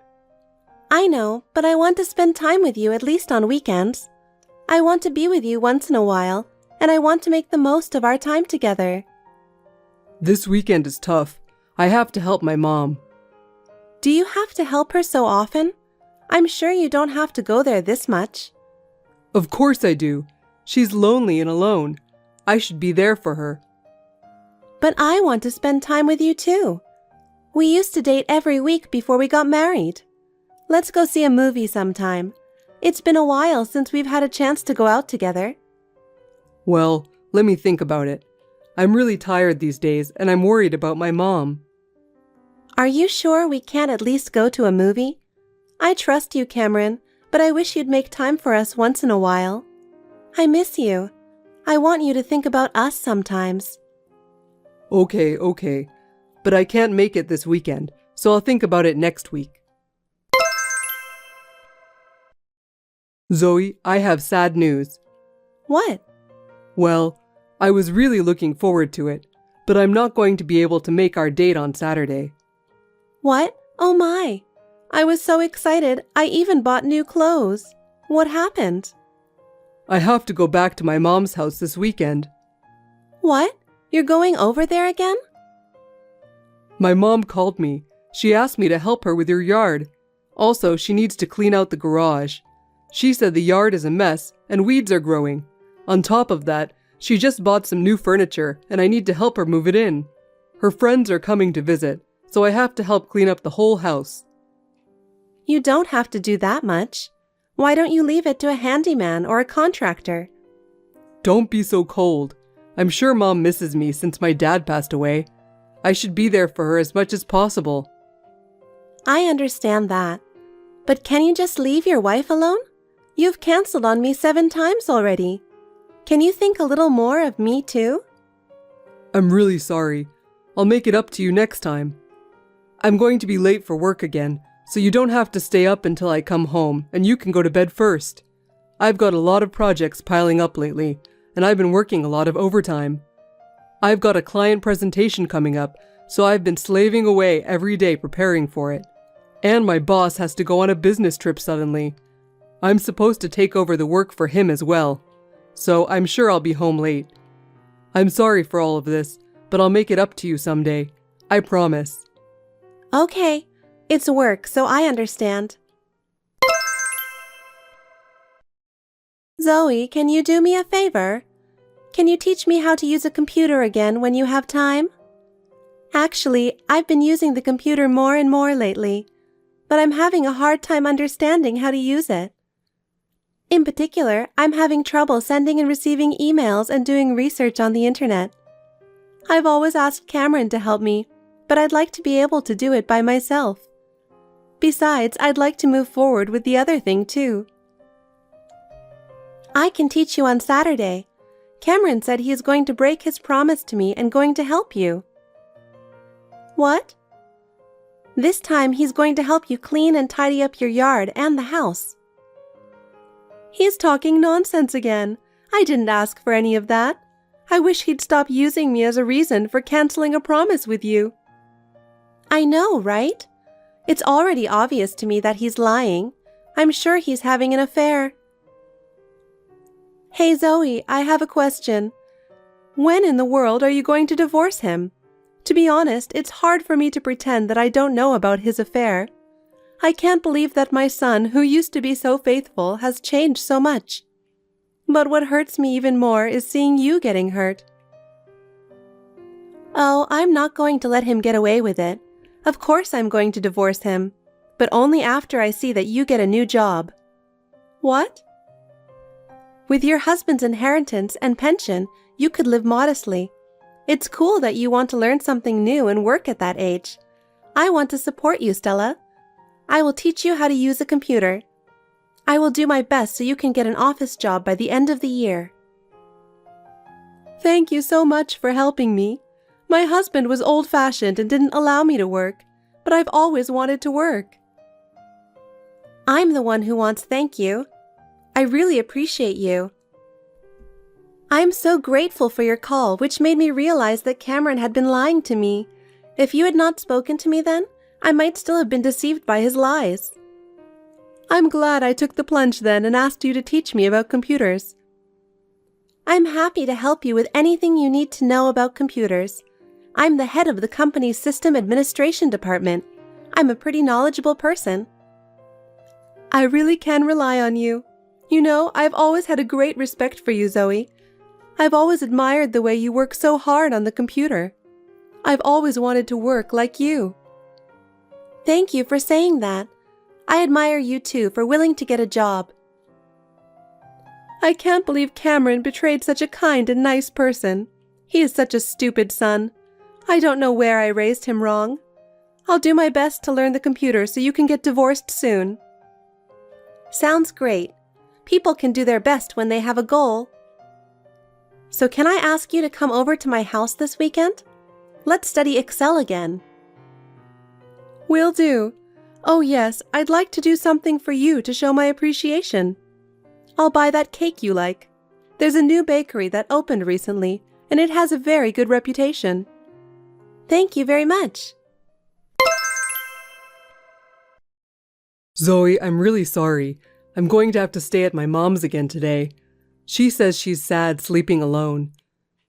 I know, but I want to spend time with you at least on weekends. I want to be with you once in a while, and I want to make the most of our time together. This weekend is tough. I have to help my mom. Do you have to help her so often? I'm sure you don't have to go there this much. Of course I do. She's lonely and alone. I should be there for her. But I want to spend time with you too. We used to date every week before we got married. Let's go see a movie sometime. It's been a while since we've had a chance to go out together. Well, let me think about it. I'm really tired these days and I'm worried about my mom. Are you sure we can't at least go to a movie? I trust you, Cameron, but I wish you'd make time for us once in a while. I miss you. I want you to think about us sometimes. Okay. But I can't make it this weekend, so I'll think about it next week. Zoe, I have sad news. What? Well, I was really looking forward to it, but I'm not going to be able to make our date on Saturday. What? Oh my! I was so excited, I even bought new clothes. What happened? I have to go back to my mom's house this weekend. What? You're going over there again? My mom called me. She asked me to help her with your yard. Also, she needs to clean out the garage. She said the yard is a mess and weeds are growing. On top of that, she just bought some new furniture and I need to help her move it in. Her friends are coming to visit, so I have to help clean up the whole house. You don't have to do that much. Why don't you leave it to a handyman or a contractor? Don't be so cold. I'm sure Mom misses me since my dad passed away. I should be there for her as much as possible. I understand that. But can you just leave your wife alone? You've canceled on me 7 times already. Can you think a little more of me too? I'm really sorry. I'll make it up to you next time. I'm going to be late for work again, so you don't have to stay up until I come home and you can go to bed first. I've got a lot of projects piling up lately, and I've been working a lot of overtime. I've got a client presentation coming up, so I've been slaving away every day preparing for it. And my boss has to go on a business trip suddenly. I'm supposed to take over the work for him as well, so I'm sure I'll be home late. I'm sorry for all of this, but I'll make it up to you someday. I promise. Okay, it's work, so I understand. Zoe, can you do me a favor? Can you teach me how to use a computer again when you have time? Actually, I've been using the computer more and more lately, but I'm having a hard time understanding how to use it. In particular, I'm having trouble sending and receiving emails and doing research on the internet. I've always asked Cameron to help me, but I'd like to be able to do it by myself. Besides, I'd like to move forward with the other thing too. I can teach you on Saturday. Cameron said he is going to break his promise to me and going to help you. What? This time he's going to help you clean and tidy up your yard and the house. He's talking nonsense again. I didn't ask for any of that. I wish he'd stop using me as a reason for canceling a promise with you. I know, right? It's already obvious to me that he's lying. I'm sure he's having an affair. Hey Zoe, I have a question. When in the world are you going to divorce him? To be honest, it's hard for me to pretend that I don't know about his affair. I can't believe that my son, who used to be so faithful, has changed so much. But what hurts me even more is seeing you getting hurt. Oh, I'm not going to let him get away with it. Of course I'm going to divorce him, but only after I see that you get a new job. What? With your husband's inheritance and pension, you could live modestly, It's cool that you want to learn something new and work at that age. I want to support you, Stella. I will teach you how to use a computer. I will do my best so you can get an office job by the end of the year. Thank you so much for helping me. My husband was old-fashioned and didn't allow me to work, but I've always wanted to work. I'm the one who wants thank you. I really appreciate you. I'm so grateful for your call, which made me realize that Cameron had been lying to me. If you had not spoken to me then, I might still have been deceived by his lies. I'm glad I took the plunge then and asked you to teach me about computers. I'm happy to help you with anything you need to know about computers. I'm the head of the company's system administration department. I'm a pretty knowledgeable person. I really can rely on you. You know, I've always had a great respect for you, Zoe. I've always admired the way you work so hard on the computer. I've always wanted to work like you. Thank you for saying that. I admire you too for willing to get a job. I can't believe Cameron betrayed such a kind and nice person. He is such a stupid son. I don't know where I raised him wrong. I'll do my best to learn the computer so you can get divorced soon. Sounds great. People can do their best when they have a goal. So can I ask you to come over to my house this weekend? Let's study Excel again. Will do. Oh yes, I'd like to do something for you to show my appreciation. I'll buy that cake you like. There's a new bakery that opened recently, and it has a very good reputation. Thank you very much. Zoe, I'm really sorry. I'm going to have to stay at my mom's again today. She says she's sad sleeping alone.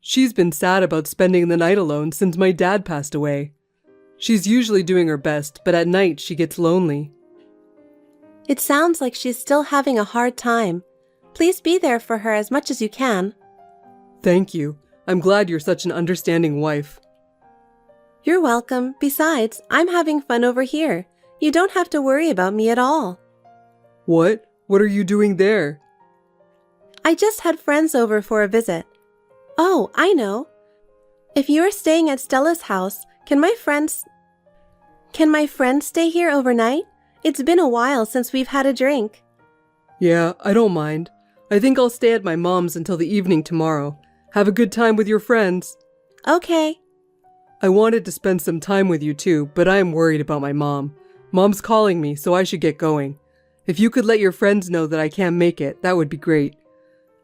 She's been sad about spending the night alone since my dad passed away. She's usually doing her best, but at night she gets lonely. It sounds like she's still having a hard time. Please be there for her as much as you can. Thank you. I'm glad you're such an understanding wife. You're welcome. Besides, I'm having fun over here. You don't have to worry about me at all. What? What are you doing there? I just had friends over for a visit. Oh, I know. If you are staying at Stella's house, can my friends stay here overnight? It's been a while since we've had a drink. Yeah, I don't mind. I think I'll stay at my mom's until the evening tomorrow. Have a good time with your friends. Okay. I wanted to spend some time with you too, but I am worried about my mom. Mom's calling me, so I should get going. If you could let your friends know that I can't make it, that would be great.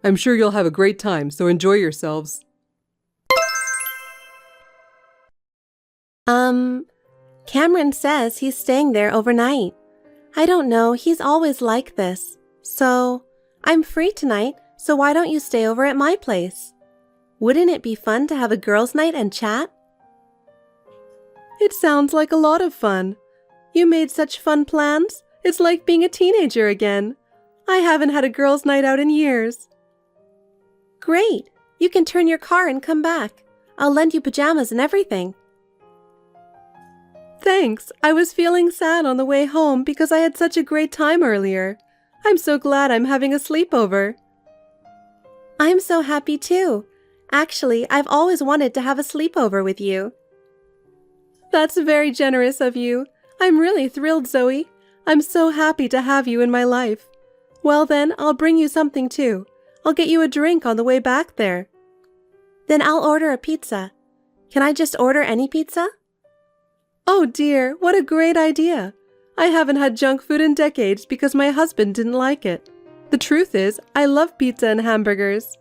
I'm sure you'll have a great time, so enjoy yourselves. Cameron says he's staying there overnight. I don't know, he's always like this. So, I'm free tonight, so why don't you stay over at my place? Wouldn't it be fun to have a girls' night and chat? It sounds like a lot of fun. You made such fun plans. It's like being a teenager again. I haven't had a girls' night out in years. Great! You can turn your car and come back. I'll lend you pajamas and everything. Thanks. I was feeling sad on the way home because I had such a great time earlier. I'm so glad I'm having a sleepover. I'm so happy too. Actually, I've always wanted to have a sleepover with you. That's very generous of you. I'm really thrilled, Zoe. I'm so happy to have you in my life. Well then, I'll bring you something too. I'll get you a drink on the way back there. Then I'll order a pizza. Can I just order any pizza? Oh dear, what a great idea. I haven't had junk food in decades because my husband didn't like it. The truth is, I love pizza and hamburgers.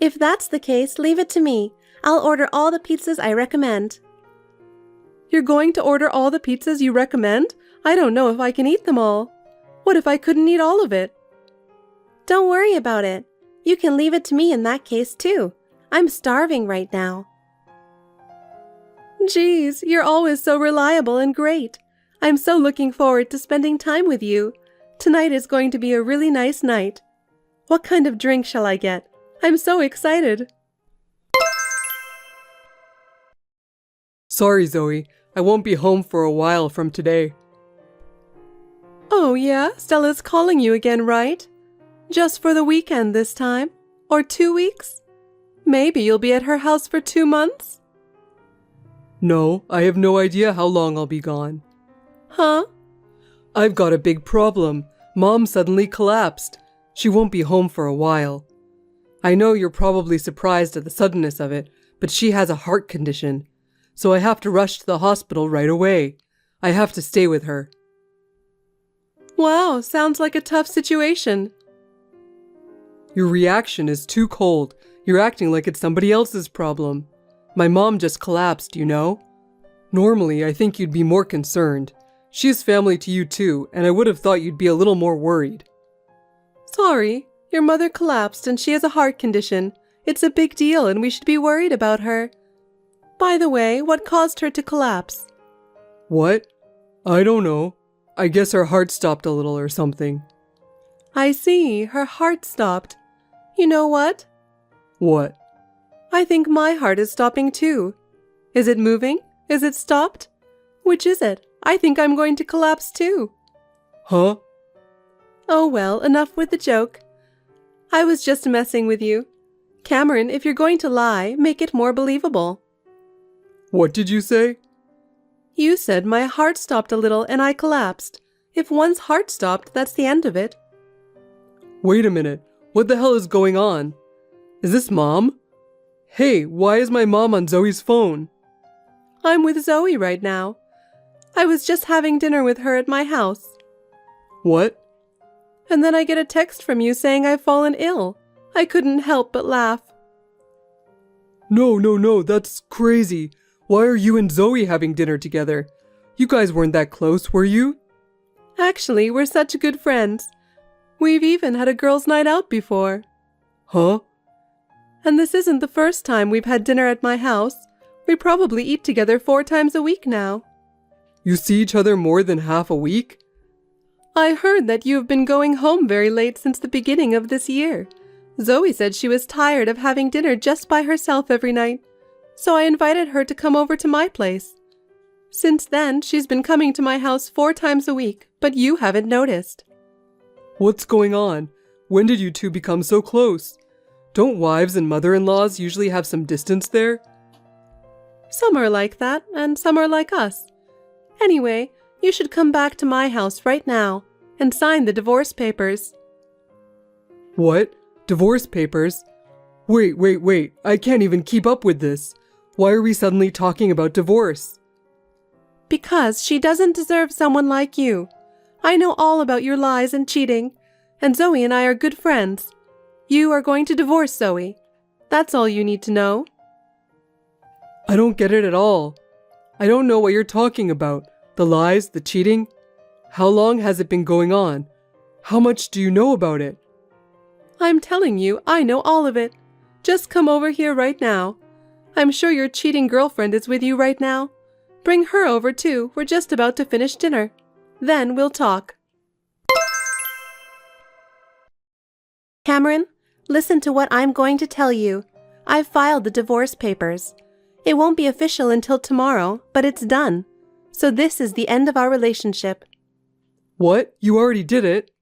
If that's the case, leave it to me. I'll order all the pizzas I recommend. You're going to order all the pizzas you recommend? I don't know if I can eat them all. What if I couldn't eat all of it? Don't worry about it. You can leave it to me in that case too. I'm starving right now. Geez, you're always so reliable and great. I'm so looking forward to spending time with you. Tonight is going to be a really nice night. What kind of drink shall I get? I'm so excited. Sorry, Zoe. I won't be home for a while from today. Oh yeah? Stella's calling you again, right? Just for the weekend this time? Or 2 weeks? Maybe you'll be at her house for 2 months? No, I have no idea how long I'll be gone. Huh? I've got a big problem. Mom suddenly collapsed. She won't be home for a while. I know you're probably surprised at the suddenness of it, but she has a heart condition. So I have to rush to the hospital right away. I have to stay with her. Wow, sounds like a tough situation. Your reaction is too cold. You're acting like it's somebody else's problem. My mom just collapsed, you know? Normally, I think you'd be more concerned. She's family to you too, and I would have thought you'd be a little more worried. Sorry, your mother collapsed and she has a heart condition. It's a big deal and we should be worried about her. By the way, what caused her to collapse? What? I don't know. I guess her heart stopped a little or something. I see, her heart stopped. You know what? What? I think my heart is stopping too. Is it moving? Is it stopped? Which is it? I think I'm going to collapse too. Huh? Oh well, enough with the joke. I was just messing with you. Cameron, if you're going to lie, make it more believable. What did you say? You said my heart stopped a little and I collapsed. If one's heart stopped, that's the end of it. Wait a minute. What the hell is going on? Is this Mom? Hey, why is my mom on Zoe's phone? I'm with Zoe right now. I was just having dinner with her at my house. What? And then I get a text from you saying I've fallen ill. I couldn't help but laugh. No, that's crazy. Why are you and Zoe having dinner together? You guys weren't that close, were you? Actually, we're such good friends. We've even had a girls' night out before. Huh? And this isn't the first time we've had dinner at my house. We probably eat together 4 times a week now. You see each other more than half a week? I heard that you have been going home very late since the beginning of this year. Zoe said she was tired of having dinner just by herself every night, so I invited her to come over to my place. Since then, she's been coming to my house 4 times a week, but you haven't noticed. What's going on? When did you two become so close? Don't wives and mother-in-laws usually have some distance there? Some are like that, and some are like us. Anyway, you should come back to my house right now and sign the divorce papers. What? Divorce papers? Wait. I can't even keep up with this. Why are we suddenly talking about divorce? Because she doesn't deserve someone like you. I know all about your lies and cheating, and Zoe and I are good friends. You are going to divorce Zoe. That's all you need to know. I don't get it at all. I don't know what you're talking about. The lies, the cheating. How long has it been going on? How much do you know about it? I'm telling you, I know all of it. Just come over here right now. I'm sure your cheating girlfriend is with you right now. Bring her over too. We're just about to finish dinner. Then we'll talk. Cameron, listen to what I'm going to tell you. I've filed the divorce papers. It won't be official until tomorrow, but it's done. So this is the end of our relationship. What? You already did it?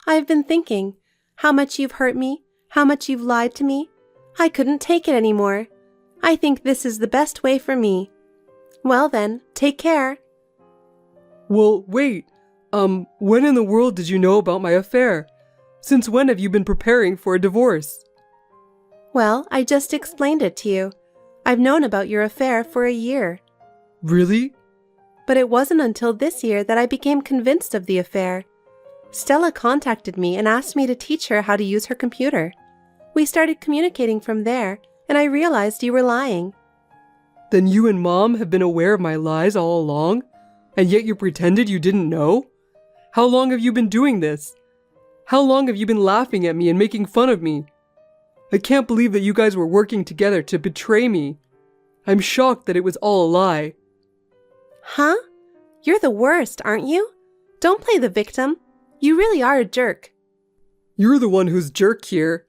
I've been thinking, how much you've hurt me, how much you've lied to me. I couldn't take it anymore. I think this is the best way for me. Well then, take care. Well, wait. When in the world did you know about my affair? Since when have you been preparing for a divorce? Well, I just explained it to you. I've known about your affair for a year. Really? But it wasn't until this year that I became convinced of the affair. Stella contacted me and asked me to teach her how to use her computer. We started communicating from there, and I realized you were lying. Then you and Mom have been aware of my lies all along? And yet you pretended you didn't know? How long have you been doing this? How long have you been laughing at me and making fun of me? I can't believe that you guys were working together to betray me. I'm shocked that it was all a lie. Huh? You're the worst, aren't you? Don't play the victim. You really are a jerk. You're the one who's jerk here.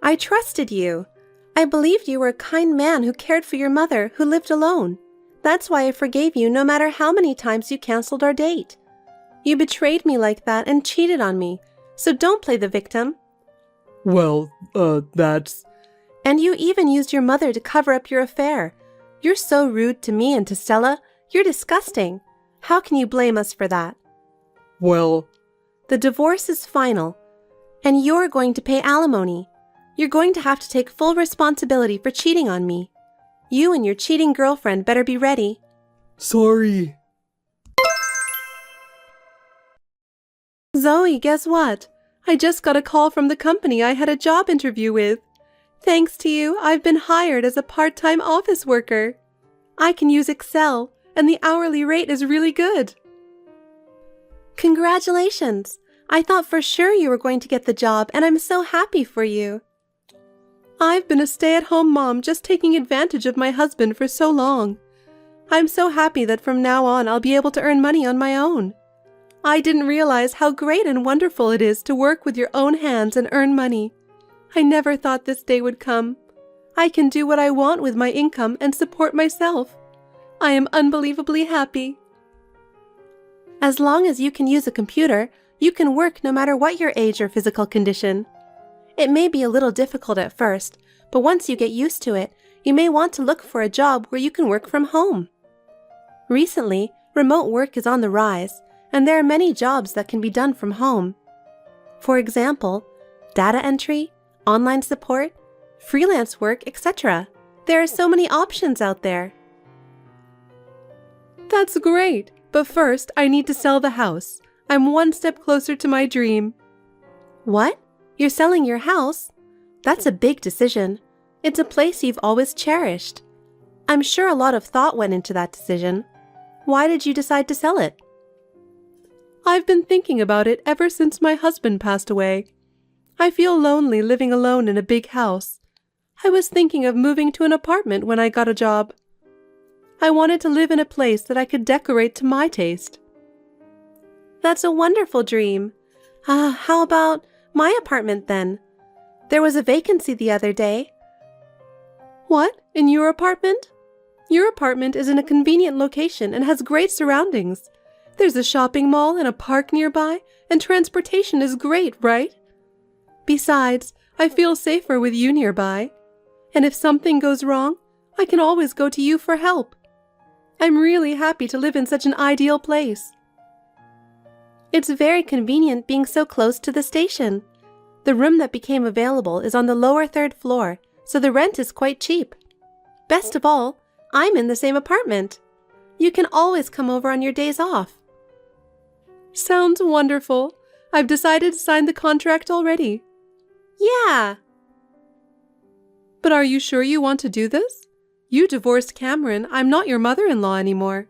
I trusted you. I believed you were a kind man who cared for your mother who lived alone. That's why I forgave you no matter how many times you canceled our date. You betrayed me like that and cheated on me, so don't play the victim. Well, that's... And you even used your mother to cover up your affair. You're so rude to me and to Stella. You're disgusting. How can you blame us for that? Well, The divorce is final, and you're going to pay alimony. You're going to have to take full responsibility for cheating on me. You and your cheating girlfriend better be ready. sorry. Zoe, guess what? I just got a call from the company I had a job interview with. Thanks to you, I've been hired as a part-time office worker. I can use Excel, and the hourly rate is really good. Congratulations! I thought for sure you were going to get the job, and I'm so happy for you. I've been a stay-at-home mom just taking advantage of my husband for so long. I'm so happy that from now on I'll be able to earn money on my own. I didn't realize how great and wonderful it is to work with your own hands and earn money. I never thought this day would come. I can do what I want with my income and support myself. I am unbelievably happy. As long as you can use a computer, you can work no matter what your age or physical condition. It may be a little difficult at first, but once you get used to it, you may want to look for a job where you can work from home. Recently, remote work is on the rise, and there are many jobs that can be done from home. For example, data entry, online support, freelance work, etc. There are so many options out there. That's great, but first I need to sell the house. I'm one step closer to my dream. What? You're selling your house? That's a big decision. It's a place you've always cherished. I'm sure a lot of thought went into that decision. Why did you decide to sell it? I've been thinking about it ever since my husband passed away. I feel lonely living alone in a big house. I was thinking of moving to an apartment when I got a job. I wanted to live in a place that I could decorate to my taste. That's a wonderful dream. How about my apartment then? There was a vacancy the other day. What? In your apartment? Your apartment is in a convenient location and has great surroundings. There's a shopping mall and a park nearby, and transportation is great, right? Besides, I feel safer with you nearby. And if something goes wrong, I can always go to you for help. I'm really happy to live in such an ideal place. It's very convenient being so close to the station. The room that became available is on the lower third floor, so the rent is quite cheap. Best of all, I'm in the same apartment. You can always come over on your days off. Sounds wonderful. I've decided to sign the contract already. Yeah. But are you sure you want to do this? You divorced Cameron. I'm not your mother-in-law anymore.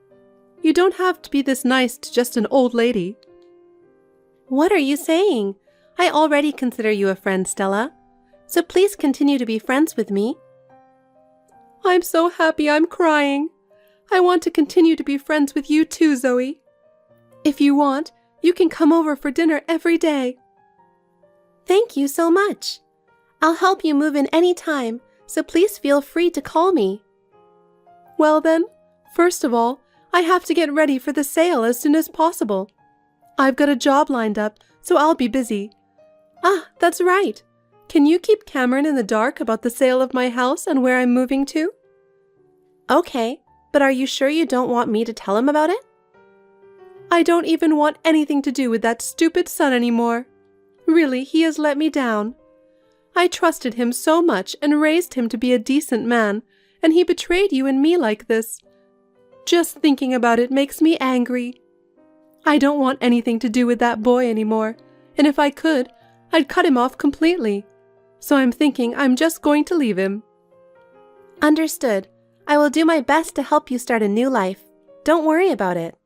You don't have to be this nice to just an old lady. What are you saying? I already consider you a friend, Stella. So please continue to be friends with me. I'm so happy I'm crying. I want to continue to be friends with you too, Zoe. If you want, you can come over for dinner every day. Thank you so much. I'll help you move in any time, so please feel free to call me. Well then, first of all, I have to get ready for the sale as soon as possible. I've got a job lined up, so I'll be busy. That's right. Can you keep Cameron in the dark about the sale of my house and where I'm moving to? Okay, but are you sure you don't want me to tell him about it? I don't even want anything to do with that stupid son anymore. Really, he has let me down. I trusted him so much and raised him to be a decent man, and he betrayed you and me like this. Just thinking about it makes me angry. I don't want anything to do with that boy anymore, and if I could, I'd cut him off completely. So I'm thinking I'm just going to leave him. Understood. I will do my best to help you start a new life. Don't worry about it.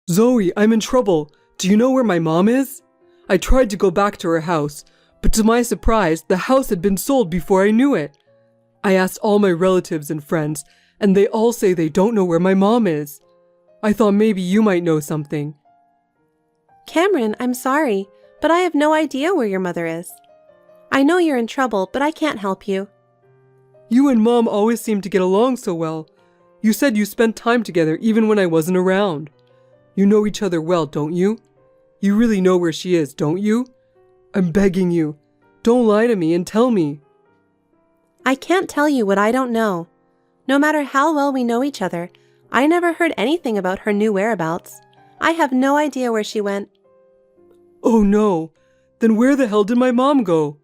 Zoe, I'm in trouble. Do you know where my mom is? I tried to go back to her house, but to my surprise, the house had been sold before I knew it. I asked all my relatives and friends, and they all say they don't know where my mom is. I thought maybe you might know something. Cameron, I'm sorry, but I have no idea where your mother is. I know you're in trouble, but I can't help you. You and Mom always seem to get along so well. You said you spent time together even when I wasn't around. You know each other well, don't you? You really know where she is, don't you? I'm begging you. Don't lie to me and tell me. I can't tell you what I don't know. No matter how well we know each other, I never heard anything about her new whereabouts. I have no idea where she went. Oh no, then where the hell did my mom go?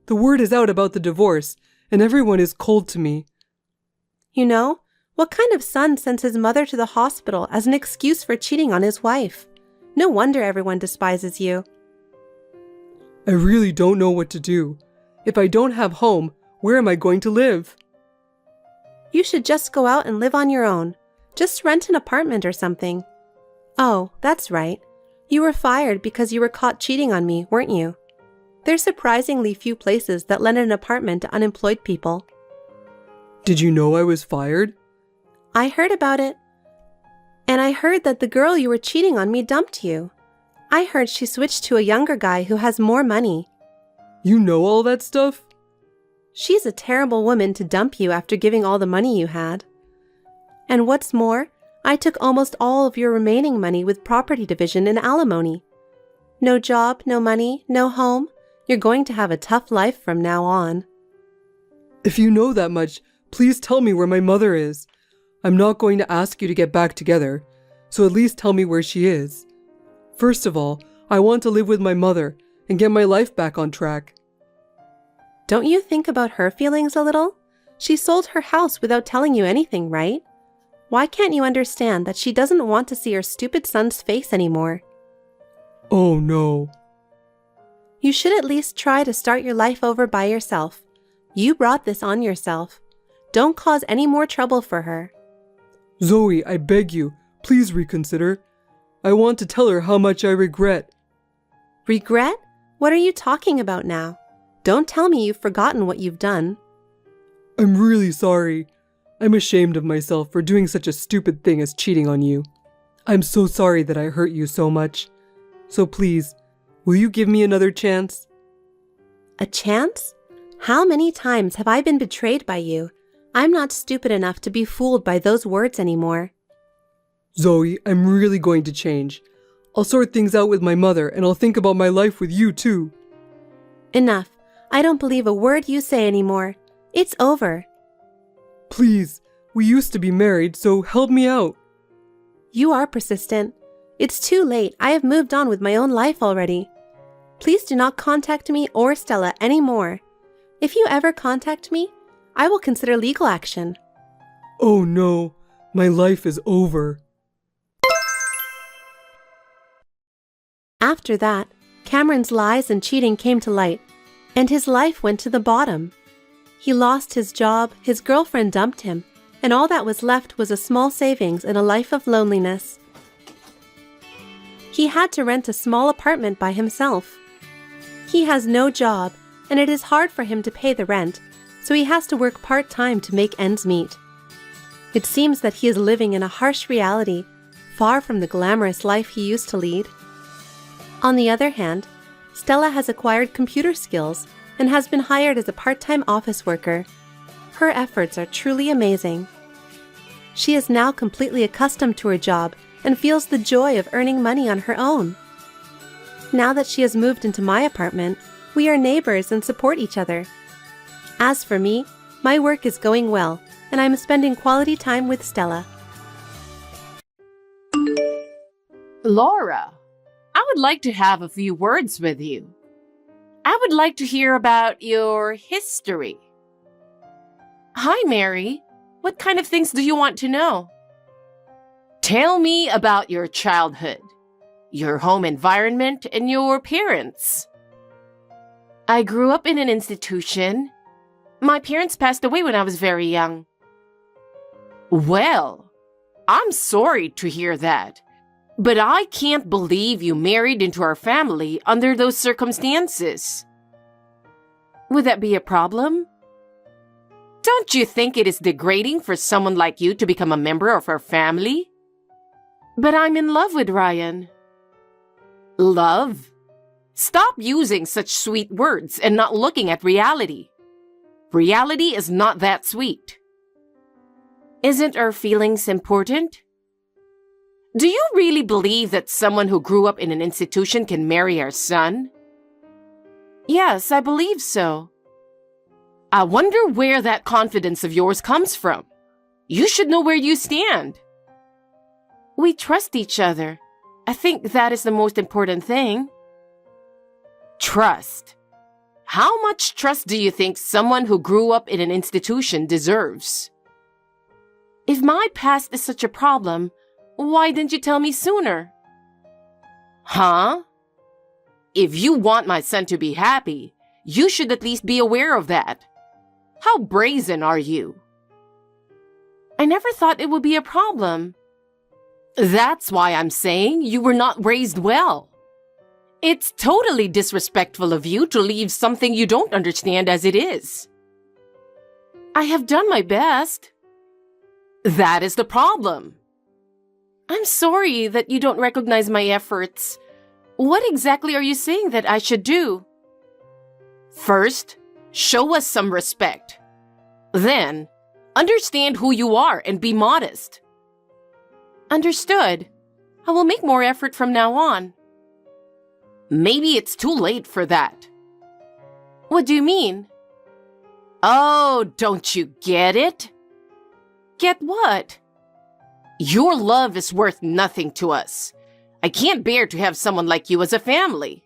The word is out about the divorce, and everyone is cold to me. You know, what kind of son sends his mother to the hospital as an excuse for cheating on his wife? No wonder everyone despises you. I really don't know what to do. If I don't have home, where am I going to live? You should just go out and live on your own. Just rent an apartment or something. Oh, that's right. You were fired because you were caught cheating on me, weren't you? There's surprisingly few places that lend an apartment to unemployed people. Did you know I was fired? I heard about it. And I heard that the girl you were cheating on me dumped you. I heard she switched to a younger guy who has more money. You know all that stuff? She's a terrible woman to dump you after giving all the money you had. And what's more, I took almost all of your remaining money with property division and alimony. No job, no money, no home. You're going to have a tough life from now on. If you know that much, please tell me where my mother is. I'm not going to ask you to get back together, so at least tell me where she is. First of all, I want to live with my mother and get my life back on track. Don't you think about her feelings a little? She sold her house without telling you anything, right? Why can't you understand that she doesn't want to see her stupid son's face anymore? Oh no. You should at least try to start your life over by yourself. You brought this on yourself. Don't cause any more trouble for her. Zoe, I beg you, please reconsider. I want to tell her how much I regret. Regret? What are you talking about now? Don't tell me you've forgotten what you've done. I'm really sorry. I'm ashamed of myself for doing such a stupid thing as cheating on you. I'm so sorry that I hurt you so much. So please, will you give me another chance? A chance? How many times have I been betrayed by you? I'm not stupid enough to be fooled by those words anymore. Zoe, I'm really going to change. I'll sort things out with my mother and I'll think about my life with you too. Enough. I don't believe a word you say anymore. It's over. Please, we used to be married, so help me out. You are persistent. It's too late. I have moved on with my own life already. Please do not contact me or Stella anymore. If you ever contact me, I will consider legal action. Oh no, my life is over. After that, Cameron's lies and cheating came to light, and his life went to the bottom. He lost his job, his girlfriend dumped him, and all that was left was a small savings and a life of loneliness. He had to rent a small apartment by himself. He has no job, and it is hard for him to pay the rent, so he has to work part-time to make ends meet. It seems that he is living in a harsh reality, far from the glamorous life he used to lead. On the other hand, Stella has acquired computer skills and has been hired as a part-time office worker. Her efforts are truly amazing. She is now completely accustomed to her job and feels the joy of earning money on her own. Now that she has moved into my apartment, we are neighbors and support each other. As for me, my work is going well, and I'm spending quality time with Stella. Laura, I would like to have a few words with you. I would like to hear about your history. Hi, Mary. What kind of things do you want to know? Tell me about your childhood, your home environment, and your parents. I grew up in an institution. My parents passed away when I was very young. Well, I'm sorry to hear that. But I can't believe you married into our family under those circumstances. Would that be a problem? Don't you think it is degrading for someone like you to become a member of our family? But I'm in love with Ryan. Love? Stop using such sweet words and not looking at reality. Reality is not that sweet. Isn't our feelings important? Do you really believe that someone who grew up in an institution can marry our son? Yes, I believe so. I wonder where that confidence of yours comes from. You should know where you stand. We trust each other. I think that is the most important thing. Trust. How much trust do you think someone who grew up in an institution deserves? If my past is such a problem, why didn't you tell me sooner? Huh? If you want my son to be happy, you should at least be aware of that. How brazen are you? I never thought it would be a problem. That's why I'm saying you were not raised well. It's totally disrespectful of you to leave something you don't understand as it is. I have done my best. That is the problem. I'm sorry that you don't recognize my efforts. What exactly are you saying that I should do? First, show us some respect. Then, understand who you are and be modest. Understood. I will make more effort from now on. Maybe it's too late for that. What do you mean? Oh, don't you get it? Get what? Your love is worth nothing to us. I can't bear to have someone like you as a family.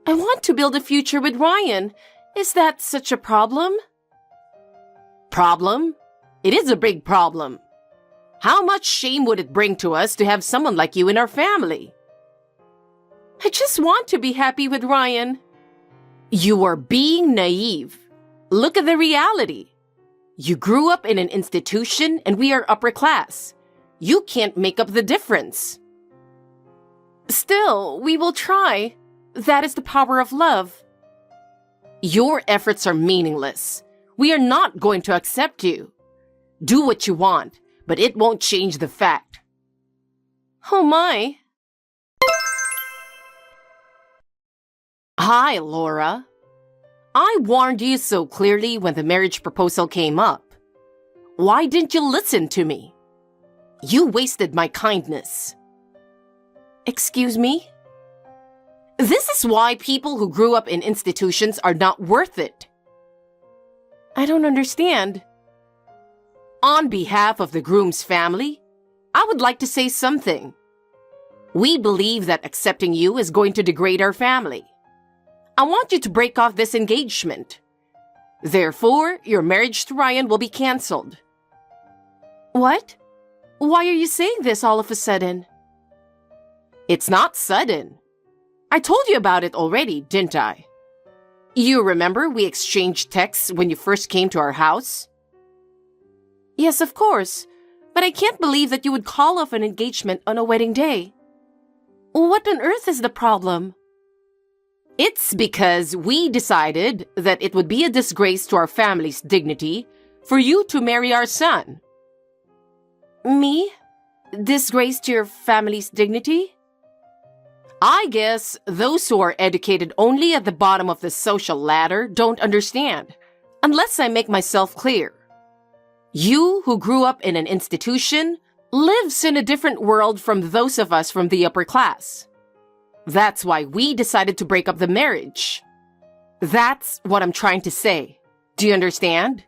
I want to build a future with Ryan. Is that such a problem? Problem? It is a big problem. How much shame would it bring to us to have someone like you in our family? I just want to be happy with Ryan. You are being naive. Look at the reality. You grew up in an institution and we are upper class. You can't make up the difference. Still, we will try. That is the power of love. Your efforts are meaningless. We are not going to accept you. Do what you want, but it won't change the fact. Oh my. Hi, Laura. I warned you so clearly when the marriage proposal came up. Why didn't you listen to me? You wasted my kindness. Excuse me? This is why people who grew up in institutions are not worth it. I don't understand. On behalf of the groom's family, I would like to say something. We believe that accepting you is going to degrade our family. I want you to break off this engagement. Therefore, your marriage to Ryan will be canceled. What? Why are you saying this all of a sudden? It's not sudden. I told you about it already, didn't I? You remember we exchanged texts when you first came to our house? Yes, of course. But I can't believe that you would call off an engagement on a wedding day. What on earth is the problem? It's because we decided that it would be a disgrace to our family's dignity for you to marry our son. Me? Disgrace to your family's dignity? I guess those who are educated only at the bottom of the social ladder don't understand, unless I make myself clear. You who grew up in an institution lives in a different world from those of us from the upper class. That's why we decided to break up the marriage. That's what I'm trying to say. Do you understand?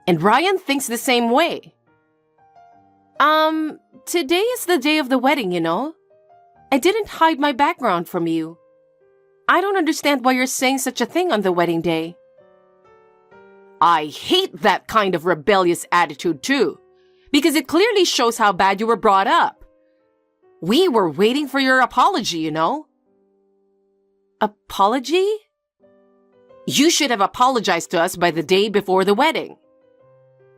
And Ryan thinks the same way. Today is the day of the wedding, you know? I didn't hide my background from you. I don't understand why you're saying such a thing on the wedding day. I hate that kind of rebellious attitude too, because it clearly shows how bad you were brought up. We were waiting for your apology, you know? Apology? You should have apologized to us by the day before the wedding.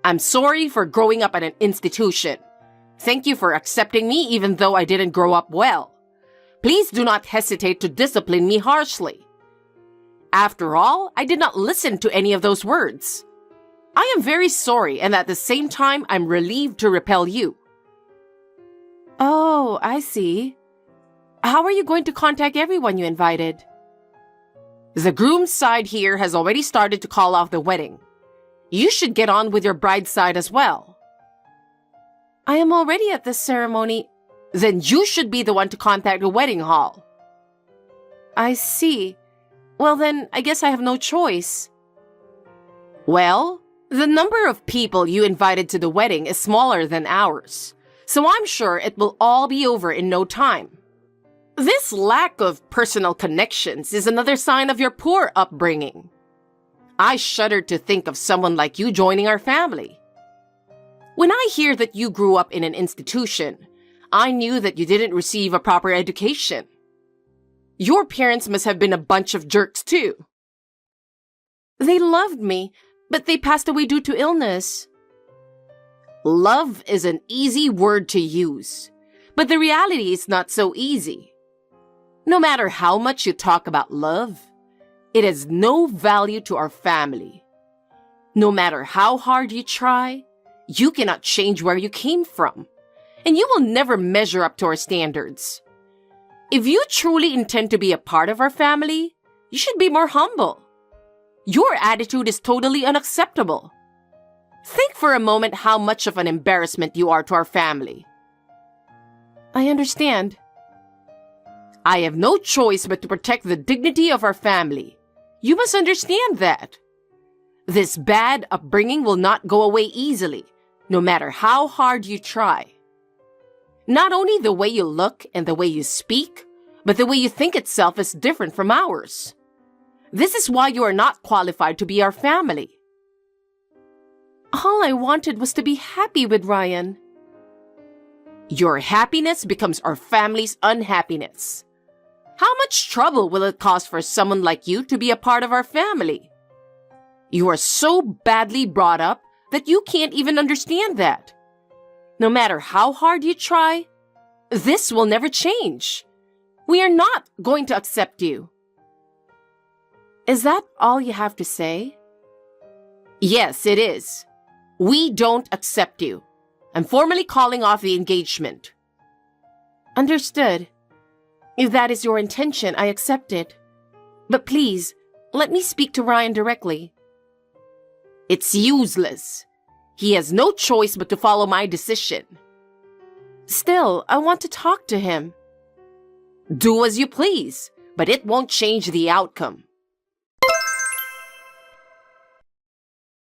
I'm sorry for growing up at an institution. Thank you for accepting me even though I didn't grow up well. Please do not hesitate to discipline me harshly. After all, I did not listen to any of those words. I am very sorry, and at the same time, I'm relieved to repel you. Oh, I see. How are you going to contact everyone you invited? The groom's side here has already started to call off the wedding. You should get on with your bride's side as well. I am already at this ceremony. Then you should be the one to contact the wedding hall. I see. Well then, I guess I have no choice. Well, the number of people you invited to the wedding is smaller than ours, so I'm sure it will all be over in no time. This lack of personal connections is another sign of your poor upbringing. I shudder to think of someone like you joining our family. When I hear that you grew up in an institution, I knew that you didn't receive a proper education. Your parents must have been a bunch of jerks too. They loved me, but they passed away due to illness. Love is an easy word to use, but the reality is not so easy. No matter how much you talk about love, it has no value to our family. No matter how hard you try, you cannot change where you came from, and you will never measure up to our standards. If you truly intend to be a part of our family, you should be more humble. Your attitude is totally unacceptable. Think for a moment how much of an embarrassment you are to our family. I understand. I have no choice but to protect the dignity of our family. You must understand that. This bad upbringing will not go away easily, no matter how hard you try. Not only the way you look and the way you speak, but the way you think itself is different from ours. This is why you are not qualified to be our family. All I wanted was to be happy with Ryan. Your happiness becomes our family's unhappiness. How much trouble will it cause for someone like you to be a part of our family? You are so badly brought up that you can't even understand that. No matter how hard you try, this will never change. We are not going to accept you. Is that all you have to say? Yes, it is. We don't accept you. I'm formally calling off the engagement. Understood. If that is your intention, I accept it. But please, let me speak to Ryan directly. It's useless. He has no choice but to follow my decision. Still, I want to talk to him. Do as you please, but it won't change the outcome.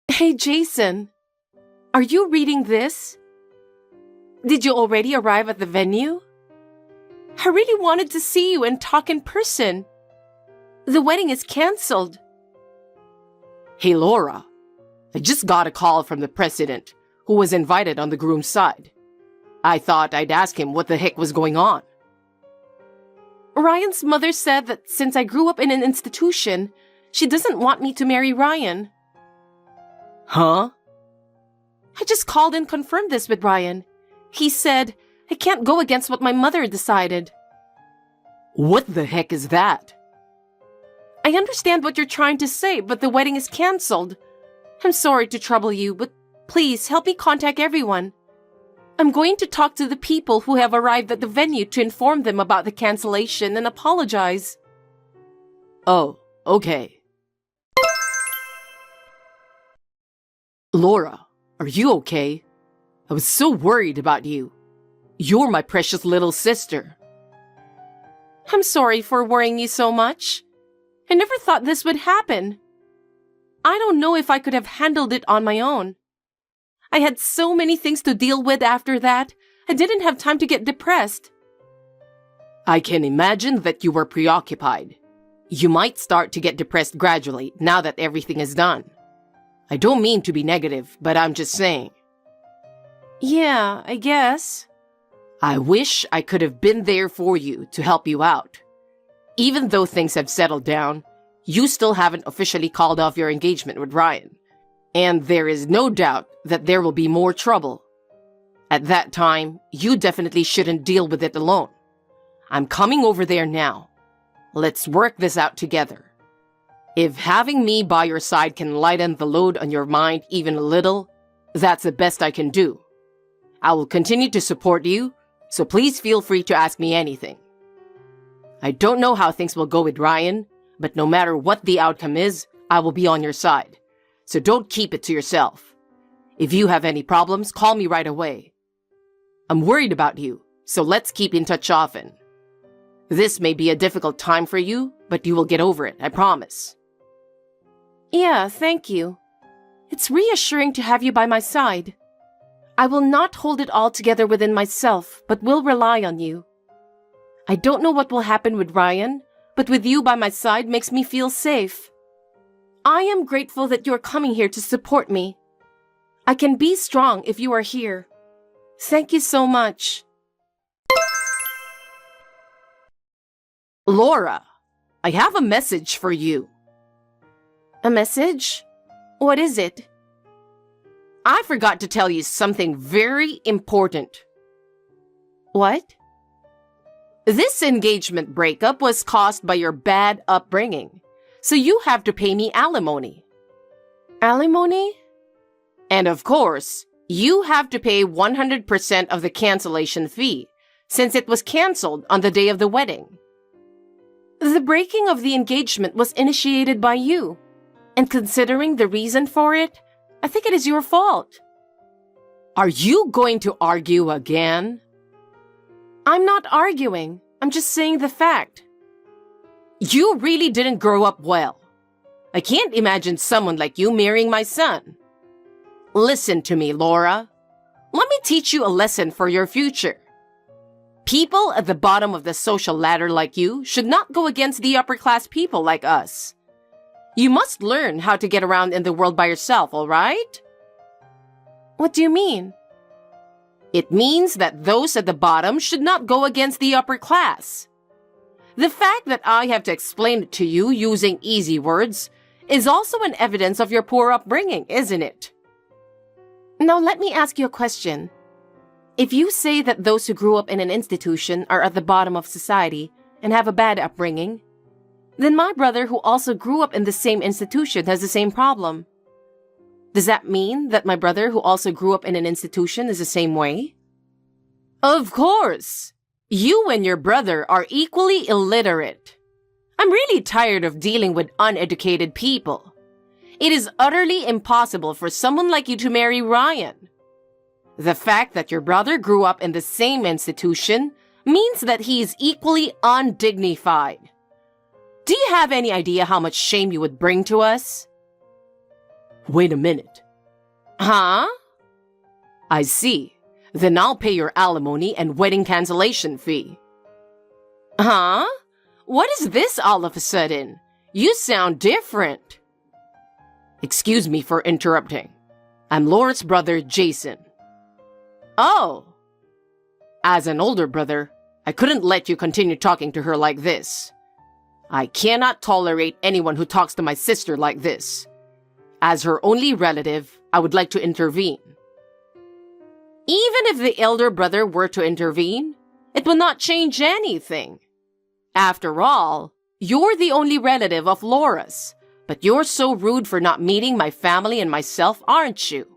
Hey, Jason. Are you reading this? Did you already arrive at the venue? I really wanted to see you and talk in person. The wedding is canceled. Hey, Laura. I just got a call from the president, who was invited on the groom's side. I thought I'd ask him what the heck was going on. Ryan's mother said that since I grew up in an institution, she doesn't want me to marry Ryan. Huh? I just called and confirmed this with Ryan. He said, I can't go against what my mother decided. What the heck is that? I understand what you're trying to say, but the wedding is canceled. I'm sorry to trouble you, but please help me contact everyone. I'm going to talk to the people who have arrived at the venue to inform them about the cancellation and apologize. Oh, okay. Laura, are you okay? I was so worried about you. You're my precious little sister. I'm sorry for worrying you so much. I never thought this would happen. I don't know if I could have handled it on my own. I had so many things to deal with after that, I didn't have time to get depressed. I can imagine that you were preoccupied. You might start to get depressed gradually now that everything is done. I don't mean to be negative, but I'm just saying. Yeah, I guess. I wish I could have been there for you to help you out. Even though things have settled down, you still haven't officially called off your engagement with Ryan. And there is no doubt that there will be more trouble. At that time, you definitely shouldn't deal with it alone. I'm coming over there now. Let's work this out together. If having me by your side can lighten the load on your mind even a little, that's the best I can do. I will continue to support you, so please feel free to ask me anything. I don't know how things will go with Ryan, but no matter what the outcome is, I will be on your side. So don't keep it to yourself. If you have any problems, call me right away. I'm worried about you, so let's keep in touch often. This may be a difficult time for you, but you will get over it, I promise. Yeah, thank you. It's reassuring to have you by my side. I will not hold it all together within myself, but will rely on you. I don't know what will happen with Ryan, but with you by my side makes me feel safe. I am grateful that you're coming here to support me. I can be strong if you are here. Thank you so much. Laura, I have a message for you. A message? What is it? I forgot to tell you something very important. What? This engagement breakup was caused by your bad upbringing, so you have to pay me alimony. Alimony? And of course, you have to pay 100% of the cancellation fee, since it was canceled on the day of the wedding. The breaking of the engagement was initiated by you, and considering the reason for it, I think it is your fault. Are you going to argue again? I'm not arguing. I'm just saying the fact. You really didn't grow up well. I can't imagine someone like you marrying my son. Listen to me, Laura. Let me teach you a lesson for your future. People at the bottom of the social ladder like you should not go against the upper class people like us. You must learn how to get around in the world by yourself, all right? What do you mean? It means that those at the bottom should not go against the upper class. The fact that I have to explain it to you using easy words is also an evidence of your poor upbringing, isn't it? Now let me ask you a question. If you say that those who grew up in an institution are at the bottom of society and have a bad upbringing, then my brother who also grew up in the same institution has the same problem. Does that mean that my brother who also grew up in an institution is the same way? Of course! You and your brother are equally illiterate. I'm really tired of dealing with uneducated people. It is utterly impossible for someone like you to marry Ryan. The fact that your brother grew up in the same institution means that he is equally undignified. Do you have any idea how much shame you would bring to us? Wait a minute. Huh? I see. Then I'll pay your alimony and wedding cancellation fee. Huh? What is this all of a sudden? You sound different. Excuse me for interrupting. I'm Laura's brother, Jason. Oh. As an older brother, I couldn't let you continue talking to her like this. I cannot tolerate anyone who talks to my sister like this. As her only relative, I would like to intervene. Even if the elder brother were to intervene, it will not change anything. After all, you're the only relative of Laura's, but you're so rude for not meeting my family and myself, aren't you?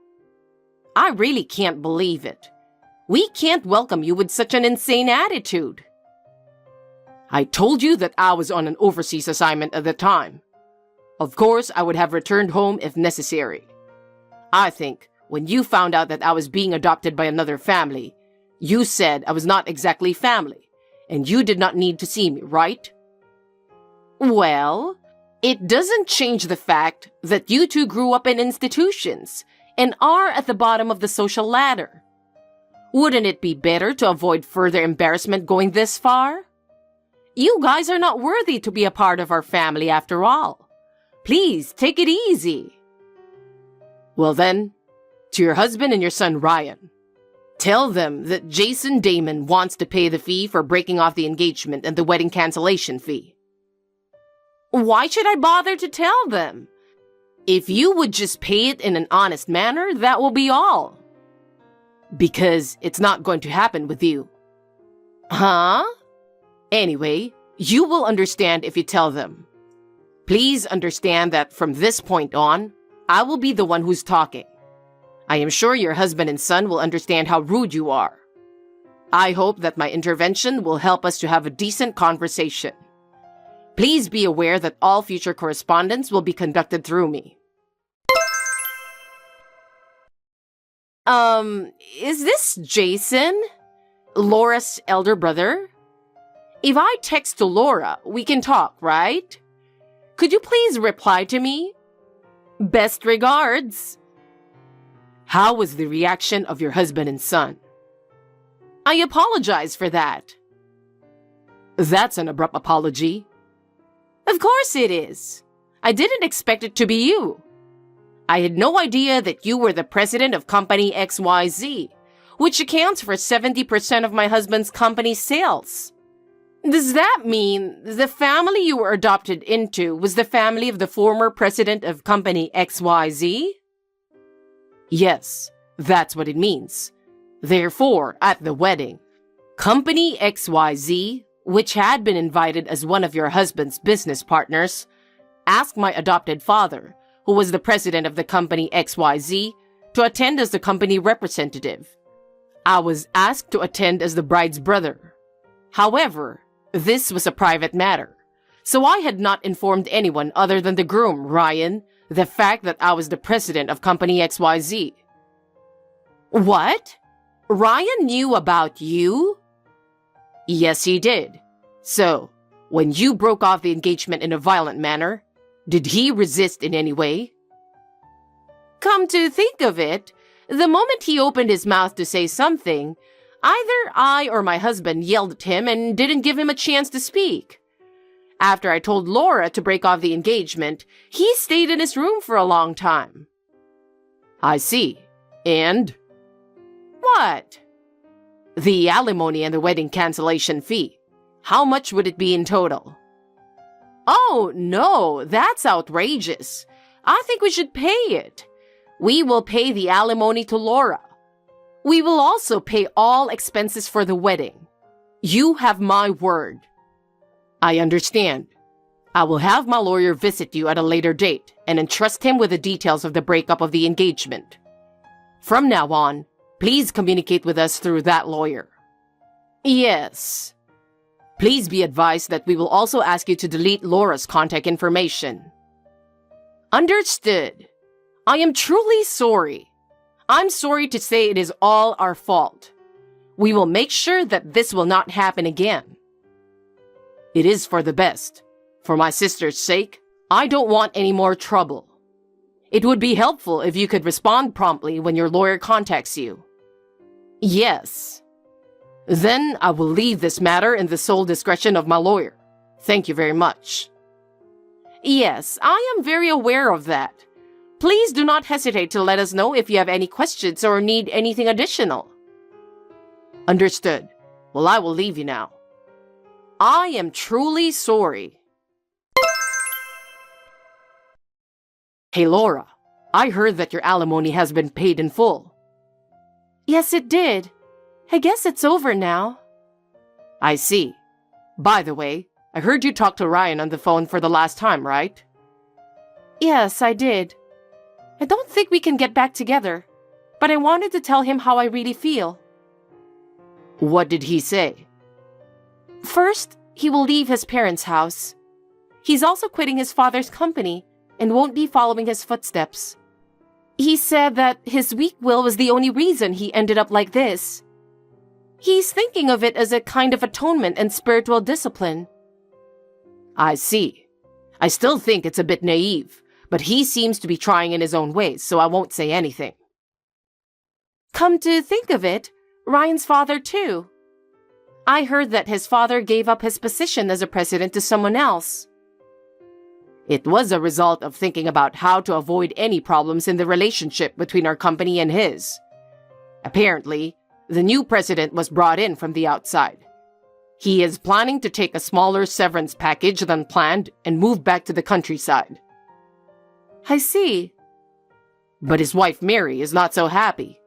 I really can't believe it. We can't welcome you with such an insane attitude. I told you that I was on an overseas assignment at the time. Of course, I would have returned home if necessary. I think when you found out that I was being adopted by another family, you said I was not exactly family, and you did not need to see me, right? Well, it doesn't change the fact that you two grew up in institutions and are at the bottom of the social ladder. Wouldn't it be better to avoid further embarrassment going this far? You guys are not worthy to be a part of our family after all. Please, take it easy. Well then, to your husband and your son Ryan, tell them that Jason Damon wants to pay the fee for breaking off the engagement and the wedding cancellation fee. Why should I bother to tell them? If you would just pay it in an honest manner, that will be all. Because it's not going to happen with you. Huh? Anyway, you will understand if you tell them. Please understand that from this point on, I will be the one who's talking. I am sure your husband and son will understand how rude you are. I hope that my intervention will help us to have a decent conversation. Please be aware that all future correspondence will be conducted through me. Is this Jason? Laura's elder brother? If I text to Laura, we can talk, right? Could you please reply to me? Best regards. How was the reaction of your husband and son? I apologize for that. That's an abrupt apology. Of course it is. I didn't expect it to be you. I had no idea that you were the president of Company XYZ, which accounts for 70% of my husband's company's sales. Does that mean the family you were adopted into was the family of the former president of Company XYZ? Yes, that's what it means. Therefore, at the wedding, Company XYZ, which had been invited as one of your husband's business partners, asked my adopted father, who was the president of the Company XYZ, to attend as the company representative. I was asked to attend as the bride's brother. However, this was a private matter, so I had not informed anyone other than the groom, Ryan, the fact that I was the president of Company XYZ. What? Ryan knew about you? Yes, he did. So, when you broke off the engagement in a violent manner, did he resist in any way? Come to think of it, the moment he opened his mouth to say something, either I or my husband yelled at him and didn't give him a chance to speak. After I told Laura to break off the engagement, he stayed in his room for a long time. I see. And? What? The alimony and the wedding cancellation fee. How much would it be in total? Oh, no, that's outrageous. I think we should pay it. We will pay the alimony to Laura. We will also pay all expenses for the wedding. You have my word. I understand. I will have my lawyer visit you at a later date and entrust him with the details of the breakup of the engagement. From now on, please communicate with us through that lawyer. Yes. Please be advised that we will also ask you to delete Laura's contact information. Understood. I am truly sorry. I'm sorry to say it is all our fault. We will make sure that this will not happen again. It is for the best. For my sister's sake, I don't want any more trouble. It would be helpful if you could respond promptly when your lawyer contacts you. Yes. Then I will leave this matter in the sole discretion of my lawyer. Thank you very much. Yes, I am very aware of that. Please do not hesitate to let us know if you have any questions or need anything additional. Understood. Well, I will leave you now. I am truly sorry. Hey, Laura, I heard that your alimony has been paid in full. Yes, it did. I guess it's over now. I see. By the way, I heard you talk to Ryan on the phone for the last time, right? Yes, I did. I don't think we can get back together, but I wanted to tell him how I really feel. What did he say? First, he will leave his parents' house. He's also quitting his father's company and won't be following his footsteps. He said that his weak will was the only reason he ended up like this. He's thinking of it as a kind of atonement and spiritual discipline. I see. I still think it's a bit naive, but he seems to be trying in his own ways, so I won't say anything. Come to think of it, Ryan's father too. I heard that his father gave up his position as a president to someone else. It was a result of thinking about how to avoid any problems in the relationship between our company and his. Apparently, the new president was brought in from the outside. He is planning to take a smaller severance package than planned and move back to the countryside. I see. But his wife Mary is not so happy.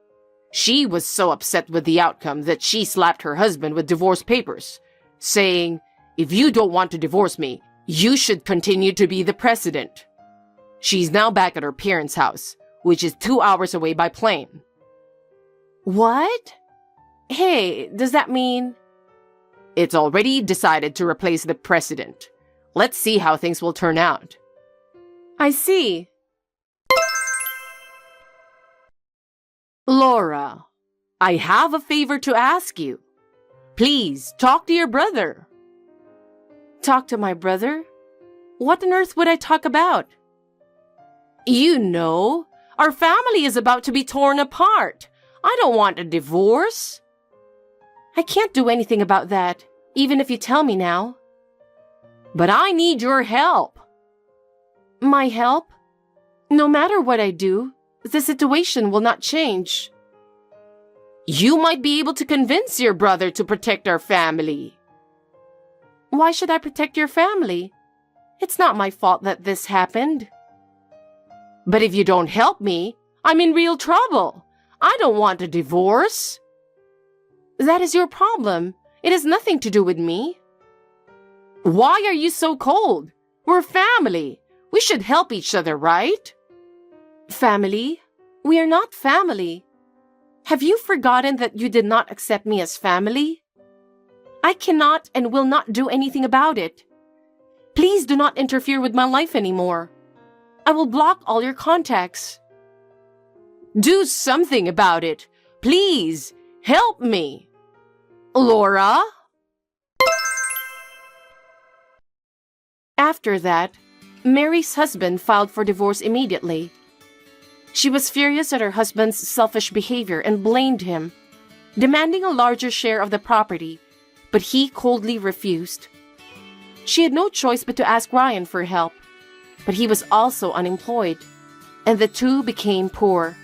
She was so upset with the outcome that she slapped her husband with divorce papers, saying, "If you don't want to divorce me, you should continue to be the president." She's now back at her parents' house, which is 2 hours away by plane. What? Hey, does that mean... It's already decided to replace the president. Let's see how things will turn out. I see. Laura, I have a favor to ask you. Please talk to your brother. Talk to my brother? What on earth would I talk about? You know, our family is about to be torn apart. I don't want a divorce. I can't do anything about that, even if you tell me now. But I need your help. My help? No matter what I do, the situation will not change. You might be able to convince your brother to protect our family. Why should I protect your family? It's not my fault that this happened. But if you don't help me, I'm in real trouble. I don't want a divorce. That is your problem. It has nothing to do with me. Why are you so cold? We're family. We should help each other, right? Family? We are not family. Have you forgotten that you did not accept me as family? I cannot and will not do anything about it. Please do not interfere with my life anymore. I will block all your contacts. Do something about it. Please, help me. Laura? After that, Mary's husband filed for divorce immediately. She was furious at her husband's selfish behavior and blamed him, demanding a larger share of the property, but he coldly refused. She had no choice but to ask Ryan for help, but he was also unemployed, and the two became poor.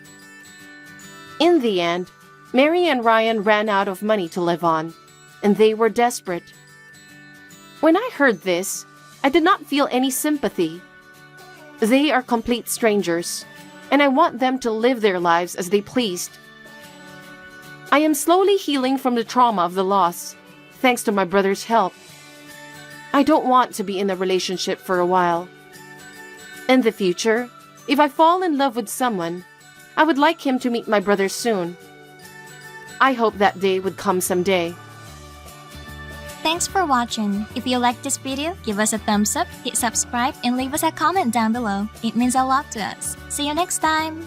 In the end, Mary and Ryan ran out of money to live on, and they were desperate. When I heard this, I did not feel any sympathy. They are complete strangers, and I want them to live their lives as they pleased. I am slowly healing from the trauma of the loss, thanks to my brother's help. I don't want to be in a relationship for a while. In the future, if I fall in love with someone, I would like him to meet my brother soon. I hope that day would come someday. Thanks for watching. If you liked this video, give us a thumbs up, hit subscribe, and leave us a comment down below. It means a lot to us. See you next time!